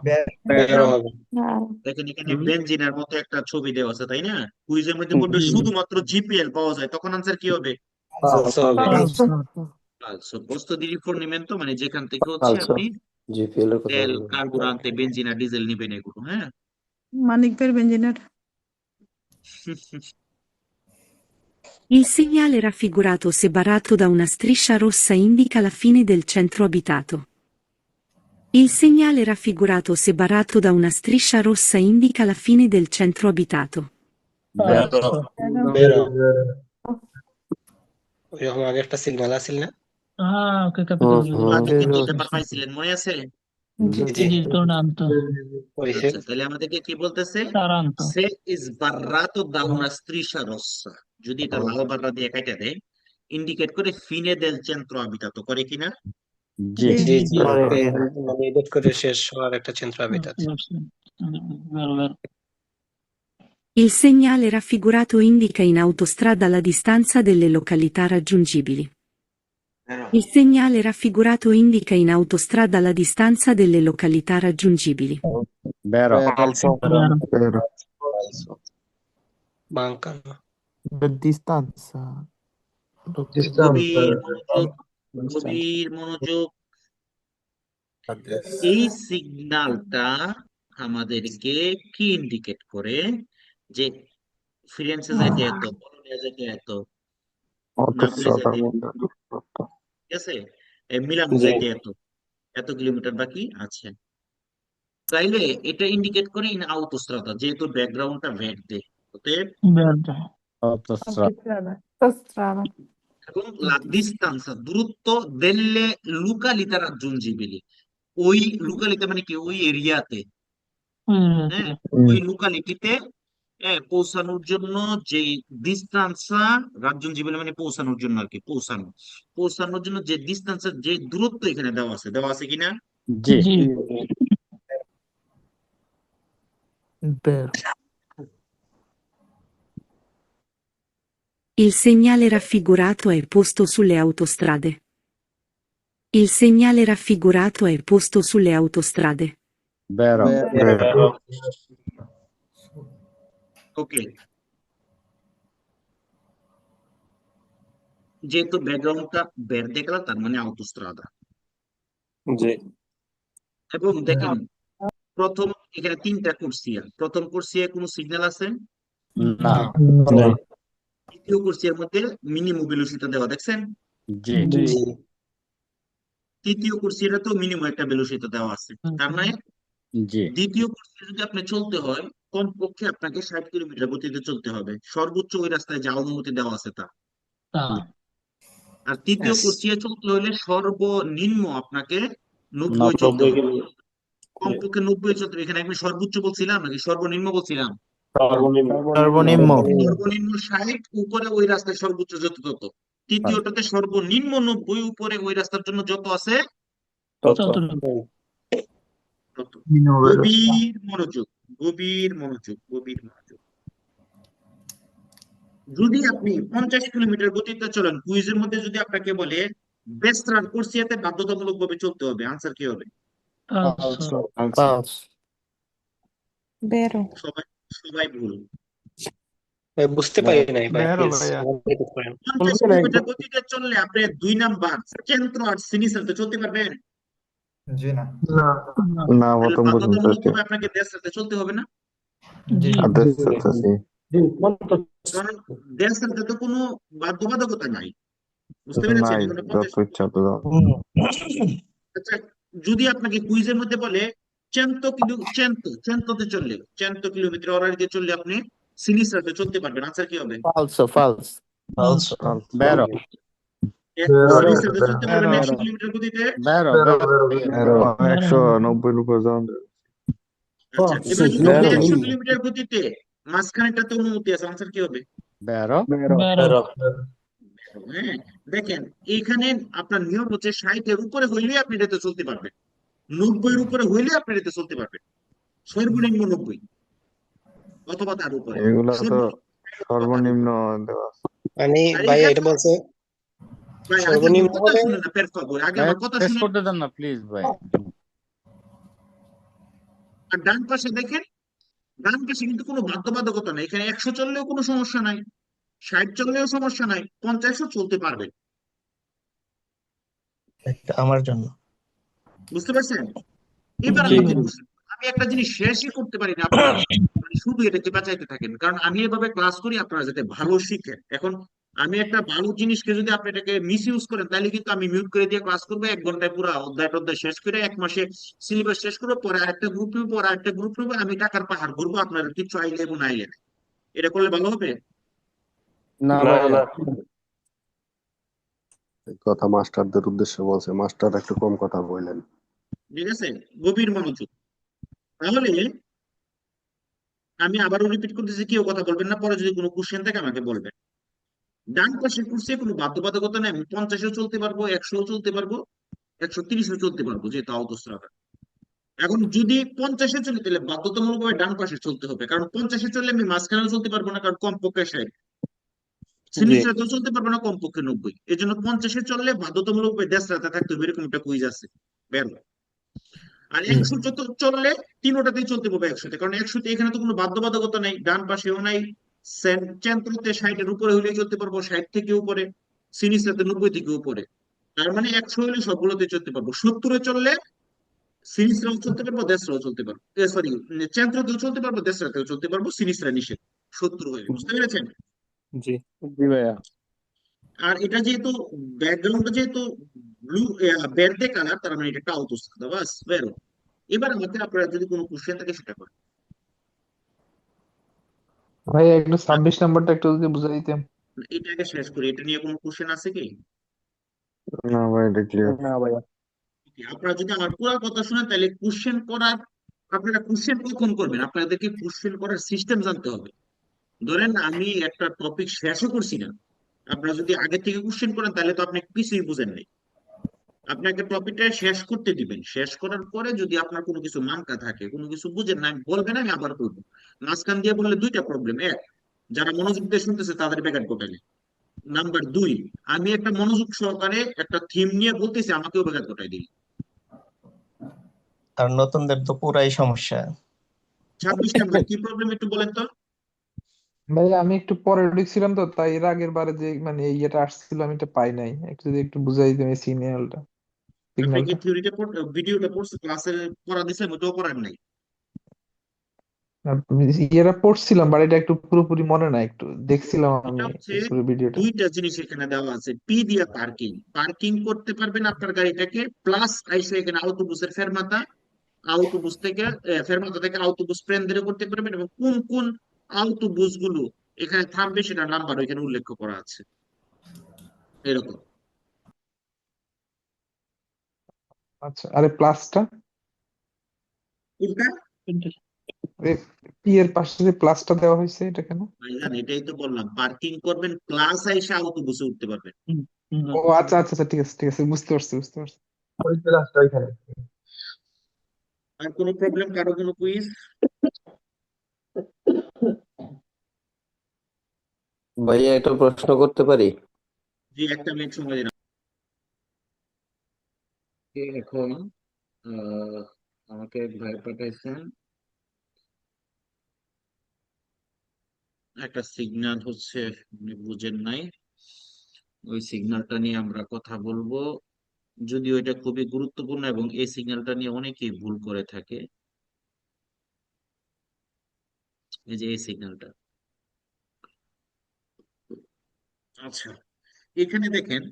দেখেন এখানে বেনজিনের মতো একটা ছবি দেওয়া আছে, তাই না? কুইজের মধ্যে বলবে শুধুমাত্র জিপিএল পাওয়া যায়, তখন আনসার কি হবে? ফালসো। পোস্তো দি রিফর্নিমেন্টো মানে যেখান থেকে হচ্ছে আপনি তেল, কার্বুরান্তে, বেনজিন আর ডিজেল নিবেন এগুলো, হ্যাঁ। মানিক ভাইয়ের বেঞ্জিনার। Il segnale raffigurato separato da una striscia rossa indica la fine del centro abitato. Il segnale raffigurato separato da una striscia rossa indica la fine del centro abitato. ওইরকম আগে একটা সিগন্যাল আছিল না হ্যাঁ, ওকে ক্যাপিটাল। আগে কিন্তু পেপার পাইছিলেন, মনে আছে? জি, Toronto। আচ্ছা, তাহলে আমাদেরকে কি বলতেছে? Taranto। সে ইজ বাররাতো দা una striscia rossa, যদি এটা লাল বাররা দিয়ে কাটা দেয় ইন্ডিকেট করে ফিনে দেল চেন্ট্রো আবিতাতো, করে কিনা? জি। মানে এডিট করে শেষ হওয়ার একটা চিন্তা আবিতাত Well, well. Il segnale raffigurato indica in autostrada la distanza delle località raggiungibili. Il segnale raffigurato indica in autostrada la distanza delle località raggiungibili. Vero. Falso. Vero. Falso. Mancano. Distanza. গভীর মনোযোগ, গভীর মনোযোগ। এই সিগন্যালটা আমাদেরকে কি ইন্ডিকেট করে? যে ফিরেন্সে যাইতে এত, বলোনিয়া যাইতে এত, নাপোলি যাইতে এত, ঠিক আছে, মিলানো যাইতে এত, এত কিলোমিটার বাকি আছে। তাইলে এটা ইন্ডিকেট করে ইন আউটোস্ট্রাদা, যেহেতু ব্যাকগ্রাউন্ডটা ভের্দে, অতএব Verde. Autostrada. এখন la distanza, দূরত্ব delle località raggiungibili, ওই লোকালিটি মানে কি, ওই এরিয়াতে, হ্যাঁ, ওই লোকালিটিতে পৌঁছানোর জন্য যে ডিস্টেন্সটা, রাজ্যঞ্জীবনী মানে পৌঁছানোর জন্য আর কি, পৌঁছানোর জন্য যে ডিস্টেন্সের যে দূরত্ব এখানে দেওয়া আছে কিনা? জি। G. Il segnale raffigurato è posto sulle autostrade. Il segnale raffigurato è posto sulle autostrade. Vero. ওকে, যেহেতু ব্যাকগ্রাউন্ডটা ভের্দে কালার, তার মানে আউটোস্ট্রাদা। জি। এবং দেখেন প্রথম এখানে তিনটা কোর্সিয়া, প্রথম কোর্সিয়া কোনো সিগন্যাল আছে? না। দ্বিতীয় কোর্সিয়ার মধ্যে মিনিমম ভেলোসিটি দেওয়া, দেখছেন? জি। তৃতীয় কোর্সিয়াটা তো মিনিমাম একটা ভেলোসিটি দেওয়া আছে, তার মানে জি। দ্বিতীয় কোর্সে যদি আপনি চলতে হয়, কমপক্ষে আপনাকে 60 কিলোমিটার গতিতে চলতে হবে, সর্বোচ্চ ওই রাস্তায় যা অনুমতি দেওয়া আছে তা। আর তৃতীয় কোর্সিয়া চলতে হলে সর্বনিম্ন আপনাকে 90 চলতে হবে, কমপক্ষে 90 চলতে হবে। এখানে আমি সর্বোচ্চ বলছিলাম নাকি সর্বনিম্ন বলছিলাম? সর্বনিম্ন। সর্বনিম্ন 60, উপরে ওই রাস্তায় সর্বোচ্চ যত তত। তৃতীয়টাতে সর্বনিম্ন 90, উপরে ওই রাস্তার জন্য যত আছে তত। গভীর মনোযোগ, গভীর মনোযোগ, গভীর মনোযোগ। যদি আপনি 50 কিলোমিটার গতিতে চলেন, কুইজের মধ্যে যদি আপনাকে বলে বেস্ট্রার কোর্সিয়াতে বাধ্যতামূলক ভাবে চলতে হবে, আনসার কি হবে? Vero. সবাই ভুল। বুঝতে পারি নাই ভাই, Vero, please, ভাইয়া। repeat করেন। 50 কিলোমিটার গতিতে চললে আপনি 2 নাম্বার সেন্ট্রো আর সিনিসাতে চলতে পারবেন? না। তাহলে বাধ্যতামূলকভাবে আপনাকে দেশাতে চলতে হবে না? কারণ দেশাতে তো কোনো বাধ্যবাধকতা নাই, বুঝতে পেরেছেন? এখানে 50 আচ্ছা, যদি আপনাকে কুইজের মধ্যে বলে 100 কিলোমিটার অরারিতে চললে আপনি সিনিসাতে চলতে পারবেন, আনসার কি হবে? Falso. Vero. সিনিসাতে চলতে পারবেন 100 কিলোমিটার গতিতে? Vero. 190 উপর যান। আচ্ছা, এবার যদি 100 কিলোমিটার গতিতে মাঝখানেটাতে অনুমতি আছে, আনসার কি হবে? Vero. Vero. হ্যাঁ, দেখেন এইখানে আপনার নিয়ম হচ্ছে 60 এর উপরে হইলে আপনি এটাতে চলতে পারবেন, 90 এর উপরে হইলে আপনি এটাতে চলতে পারবেন, সর্বনিম্ন 90 অথবা তার উপরে। এগুলা তো সর্বনিম্ন দেওয়া। মানে আর ভাই এখানে- এটা বলছে ভাই, আগে সর্বনিম্ন আমার কথা হলে- শুনেন না, per favor, আগে আমার কথা শেষ শুনেন। করতে দেন না প্লিজ ভাই। আর ডান পাশে দেখেন, ডান পাশে কিন্তু কোনো বাধ্যবাধকতা নাই, এখানে 100 চললেও কোনো সমস্যা নাই, 60 চললেও সমস্যা নাই, 50ও চলতে পারবে, আমার জন্য। বুঝতে পারছেন? এবার জি। আমাকে বলছেন, আমি একটা জিনিস শেষই করতে পারি না, আপনারা মানে শুধু এটাকে বাঁচাইতে থাকেন, কারণ আমি এভাবে ক্লাস করি আপনারা যাতে ভালো শিখেন। এখন আমি একটা ভালো জিনিসকে যদি আপনি এটাকে মিস ইউজ করেন, তাহলে কিন্তু আমি মিউট করে দিয়ে ক্লাস করবো, 1 ঘন্টায় পুরো অধ্যায় শেষ করে 1 মাসে সিলেবাস শেষ করবো, পরে আরেকটা গ্রুপ নিবো, পরে আরেকটা গ্রুপ নিবো, আমি টাকার পাহাড় ঘুরবো, আপনারা কিছু আইলে এবং আইলে না। এটা করলে ভালো হবে? না। কথা মাস্টারদের উদ্দেশ্যে বলছে, মাস্টার একটু কম কথা বললেন। ঠিক আছে, গভীর মনোযোগ। তাহলে আমি আবারও রিপিট করতেছি, কেউ কথা বলবেন না, পরে যদি কোনো কোশ্চেন থাকে আমাকে বলবেন। ডান পাশের কোর্সে কোনো বাধ্যবাধকতা নেই, আমি 50ও চলতে পারবো, 100ও চলতে পারবো, 130ও চলতে পারবো, যেহেতু আউটোস্ট্রাদা। এখন যদি 50-এ চলি তাহলে বাধ্যতামূলকভাবে ডান পাশে চলতে হবে, কারণ 50-এ চললে আমি মাঝখানেও চলতে পারবো না, কারণ কমপক্ষে 60, জি সিনিসরাতেও চলতে পারবো না, কমপক্ষে 90। এই জন্য 50-এ চললে বাধ্যতামূলকভাবে দেশরাতে থাকতে হবে, এরকম একটা কুইজ আছে, বের হয়। আর 100 চললে তিনোটাতেই চলতে পারবে 100-তে, কারণ 100-তে এখানে তো কোনো বাধ্যবাধকতা নাই, ডান পাশেও নাই, চেন্দ্রতে 60-এর উপরে হলেই চলতে পারবো, 60 থেকে উপরে, সিনিসরাতে 90 থেকে উপরে। তার মানে 100 হলে সবগুলোতে চলতে পারবো। 70-এ চললে সিনিসরাও চলতে পারবো, দেশরাও চলতে পারবো, সরি, চেন্দ্রতেও চলতে পারবো, দেশরাতেও চলতে পারবো, সিনিসরা নিষেধ, 70 হয়ে, বুঝতে পেরেছেন? জি জি ভাইয়া। আর এটা যেহেতু ব্যাকগ্রাউন্ডটা যেহেতু ব্লু, বেরতে কালার, তার মানে এটা একটা আউতোস্তাদা, বাস বেরো। এবার আমাকে আপনারা যদি কোনো কোশ্চেন থাকে সেটা করেন। ভাই একটু 26 নাম্বারটা একটু যদি বুঝাই দিতেন। এটাকে শেষ করি, এটা নিয়ে কোনো কোশ্চেন আছে কি? না ভাই, এটা ক্লিয়ার। না ভাইয়া। আপনারা যদি আমার পুরো কথা শুনেন তাহলে কোশ্চেন করার, আপনারা কোশ্চেন কখন করবেন, আপনাদেরকে কোশ্চেন করার সিস্টেম জানতে হবে। ধরেন আমি একটা টপিক শেষও করছি না, আপনারা যদি আগে থেকে কোশ্চেন করেন তাহলে তো আপনি কিছুই বুঝেন নাই। আপনাকে টপিকটা শেষ করতে দিবেন, শেষ করার পরে যদি আপনার কোনো কিছু মানকা থাকে, কোনো কিছু বুঝেন না, বলবেন, আমি আবার করবো। মাঝখান দিয়ে বললে দুইটা প্রবলেম: এক, যারা মনোযোগ দিয়ে শুনতেছে তাদের ব্যাঘাত ঘটালে; নাম্বার দুই, আমি একটা মনোযোগ সহকারে একটা থিম নিয়ে বলতেছি, আমাকেও ব্যাঘাত ঘটাই দিই। আর নতুনদের তো পুরাই সমস্যা। 26 নাম্বার কি প্রবলেম একটু বলেন তো? ভাই আমি একটু পরে ঢুকছিলাম তো, তাই এর আগের বারে যে মানে এই ইয়েটা আসছিল আমি এটা পাই নাই, একটু যদি একটু বুঝাই দিতেন এই সিগন্যালটা আপনি কি সিগন্যালটা। থিওরিটা, ভিডিওটা পড়ছে, ক্লাসে পড়া দিছে, ওটাও করার নাই? ইয়েটা পড়ছিলাম, বাট এটা একটু পুরোপুরি মনে নাই, একটু দেখছিলাম এটা আমি হচ্ছে পুরো ভিডিওটা। দুইটা জিনিস এখানে দেওয়া আছে। পি দিয়ে পার্কিং, পার্কিং করতে পারবেন আপনার গাড়িটাকে, প্লাস আইসে এখানে আউটোবুসের ফেরমাতা, আউটোবুস থেকে ফেরমাতা থেকে আউটোবুস প্রেন্দারে করতে পারবেন, এবং কোন কোন আউটোবুস গুলো এখানে থামবে সেটা নাম্বার এখানে উল্লেখ করা আছে, এরকম। আচ্ছা, আরে প্লাসটা, কোনটা? পি এর পাশে যে প্লাসটা দেওয়া হয়েছে এটা কেন? ভাইজান এটাই তো বললাম, পার্কিং করবেন প্লাস আইসে আউটোবুসে উঠতে পারবেন। ও আচ্ছা আচ্ছা আচ্ছা, ঠিক আছে ঠিক আছে, বুঝতে পারছি বুঝতে পারছি। ওই প্লাসটা ওইখানে। আর কোনো প্রবলেম, কারো কোনো কুইজ? ভাইয়া একটা প্রশ্ন করতে পারি? জি, একটা মিনিট সময় দিন। এখন আহ, আমাকে এক ভাই পাঠাইছেন, একটা সিগন্যাল হচ্ছে, উনি বুঝেন নাই, ওই সিগন্যালটা নিয়ে আমরা কথা বলবো। যদিও এটা খুবই গুরুত্বপূর্ণ এবং এই সিগন্যালটা নিয়ে অনেকেই ভুল করে থাকে। এই যে এই সিগন্যালটা, আচ্ছা, এখানে দেখেন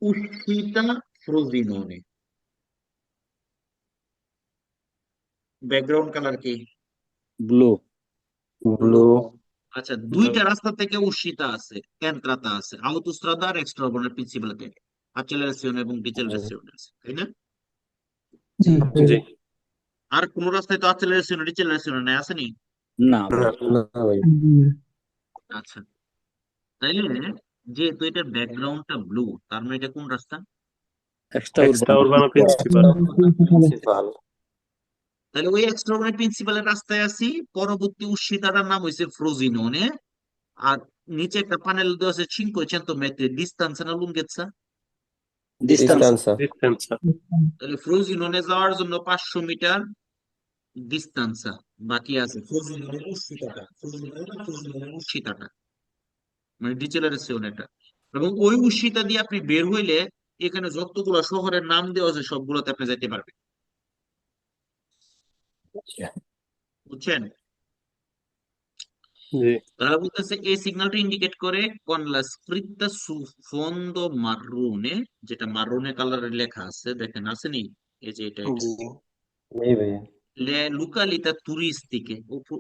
উষ্ণিতা ফ্রোজিনোনে, ব্যাকগ্রাউন্ড কালার কি? ব্লু। ব্লু। আচ্ছা, দুইটা রাস্তা থেকে উষ্ণিতা আছে, এন্ট্রাতা আছে, আউটোস্ট্রাদা আর এক্সট্রাবর্নার প্রিন্সিপালতে, অ্যাক্সেলারেশন এবং ডিসেলারেশন আছে, তাই না? জি আর কোন রাস্তায় তো অ্যাক্সেলারেশন ডিসেলারেশন নাই, আসেনি? না ভাই। না ভাই। আচ্ছা, তাইলে যেহেতু এটার ব্যাকগ্রাউন্ডটা ব্লু, তার মানে এটা কোন রাস্তা? এক্সট্রা এক্সট্রা উরবান। উরবানো প্রিন্সিপাল। প্রিন্সিপাল। তাহলে ওই এক্সট্রাবর্নার প্রিন্সিপালের রাস্তায় আছি, পরবর্তী উষ্ণিতাটার নাম হয়েছে ফ্রোজিনোনে, আর নিচে একটা প্যানেল দেওয়া আছে 500 metri distanza na lunghezza। Distance. Distance. তাহলে ফ্রোজিনোনে যাওয়ার জন্য 500 মিটার ডিস্টান্সা বাকি আছে, ফ্রোজিনোনের উচ্চতাটা, ফ্রোজিনোনের উচ্চতাটা মানে ডিসেলারেশন এটা। এবং ওই উচ্চতা দিয়ে আপনি বের হইলে এখানে যতগুলো শহরের নাম দেওয়া আছে সবগুলোতে আপনি যেতে পারবেন, বুঝছেন? জি তারা বলতেছে এই সিগন্যালটা ইন্ডিকেট করে con la scritta su fondo marrone, যেটা মারুনে কালারের লেখা আছে, দেখেন আসেনি, এই যে এটা জি এই ভাইয়া। le località turistiche,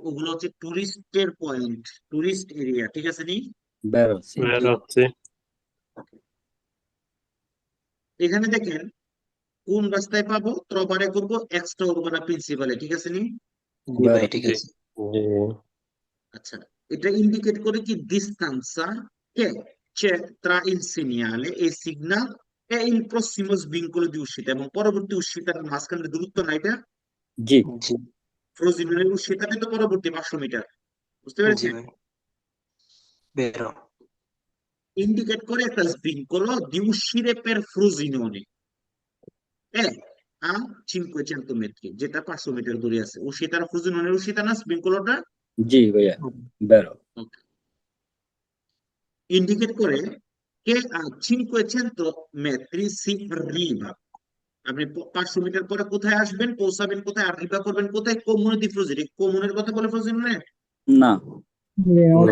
ওগুলো হচ্ছে টুরিস্টের পয়েন্ট, টুরিস্ট এরিয়া, ঠিক আছে নি? বের হচ্ছে। জি। হচ্ছে। এখানে দেখেন কোন রাস্তায় পাবো, ত্রবারে করবো এক্সট্রা উরবানা প্রিন্সিপালে, ঠিক আছে নি? জি বের ভাই, ঠিক হচ্ছে। আছে। জি। আচ্ছা, এটা ইন্ডিকেট করে কি distanza che c'è tra il segnale e il signal এই প্রসিমাস ভিনকুলো দি উচ্ছিতা এবং পরবর্তী উচ্ছিতার মাঝখানে দূরত্ব না এটা জি ফ্রোজিনোনের উচ্ছিতাটা তো পরবর্তী 500 মিটার, বুঝতে পেরেছেন? vero, ইন্ডিকেট করে একটা ভিনকুলো di uscire per Frosinone a 500 metri, যেটা 500 মিটার দূরে আছে। উচ্ছিতার ফ্রোজিনোনের উচ্ছিতা না ভিনকুলোটা, জি ভাইয়া, vero, ইন্ডিকেট করে che a 500 metri si arriva। আপনি 500 মিটার পরে কোথায় আসবেন, পৌঁছাবেন কোথায়, arriva করবেন কোথায়? কমুনে দি ফ্রোজিনে। কমুনের কথা বলে ফ্রোজিনোনে না,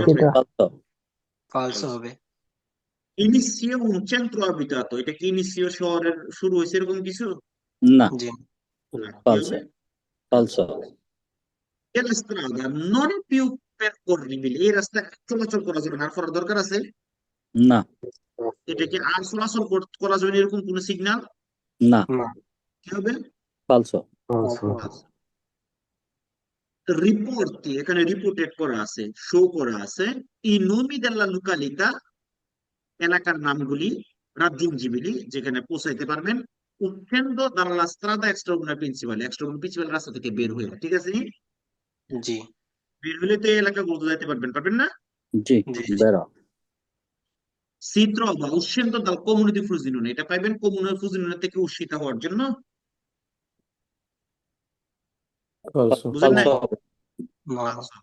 সেটা falso, falso হবে। ইনিসিও un centro abitato, এটা কি ইনিসিও শহরের শুরু হয়েছে এরকম কিছু? না, না, কি falso, হবে? falso, E la strada non è più percorribile, এই রাস্তা চলাচল করা যাবে না, আর করার দরকার আছে? না, এটা কি আর চলাচল করা যাবে না এরকম কোন সিগন্যাল? না, কি হবে? falso, রিপোর্টটি এখানে রিপোর্টেড করা আছে, শো করা আছে i nomi della località, এলাকার নামগুলি রাজ্যজীবী যেখানে পৌঁছাইতে পারবেন uscendo dalla strada extracomunale principale, এক্সট্রাকোমুনাল প্রিন্সিপাল রাস্তা থেকে বের হয়ে, ঠিক আছে? জি, বের হলে তো এই এলাকাগুলোতে যাইতে পারবেন, পারবেন না? জি, vero, si trova uscendo dal comune di Frosinone, এটা পাইবেন কমুনে Frosinone থেকে উস্সিত হওয়ার জন্য, falso, বুঝেন নাই? falso,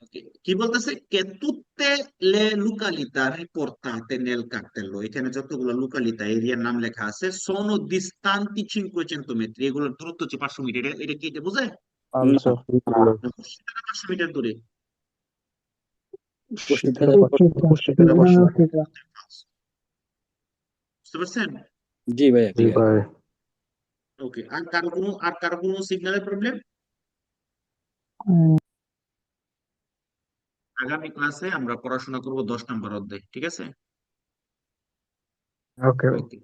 Okay. কি বলতেছে? che tutte le località riportate nel cartello, এখানে যতগুলো লোকালিতা এরিয়ার নাম লেখা আছে sono distanti 500 metri, এগুলোর দূরত্ব হচ্ছে 500 মিটার। এটা কি এটা বোঝায়? পাঁচশো উস্সিতাটা 500 মিটার দূরে। uscita বুঝতে পারছেন? জি ভাইয়া, জি clear, ভাই ওকে, আর কারো কোনো সিগন্যালের প্রবলেম? আগামী ক্লাসে আমরা পড়াশোনা করব 10 নম্বর অধ্যায়, ঠিক আছে? ওকে ওকে।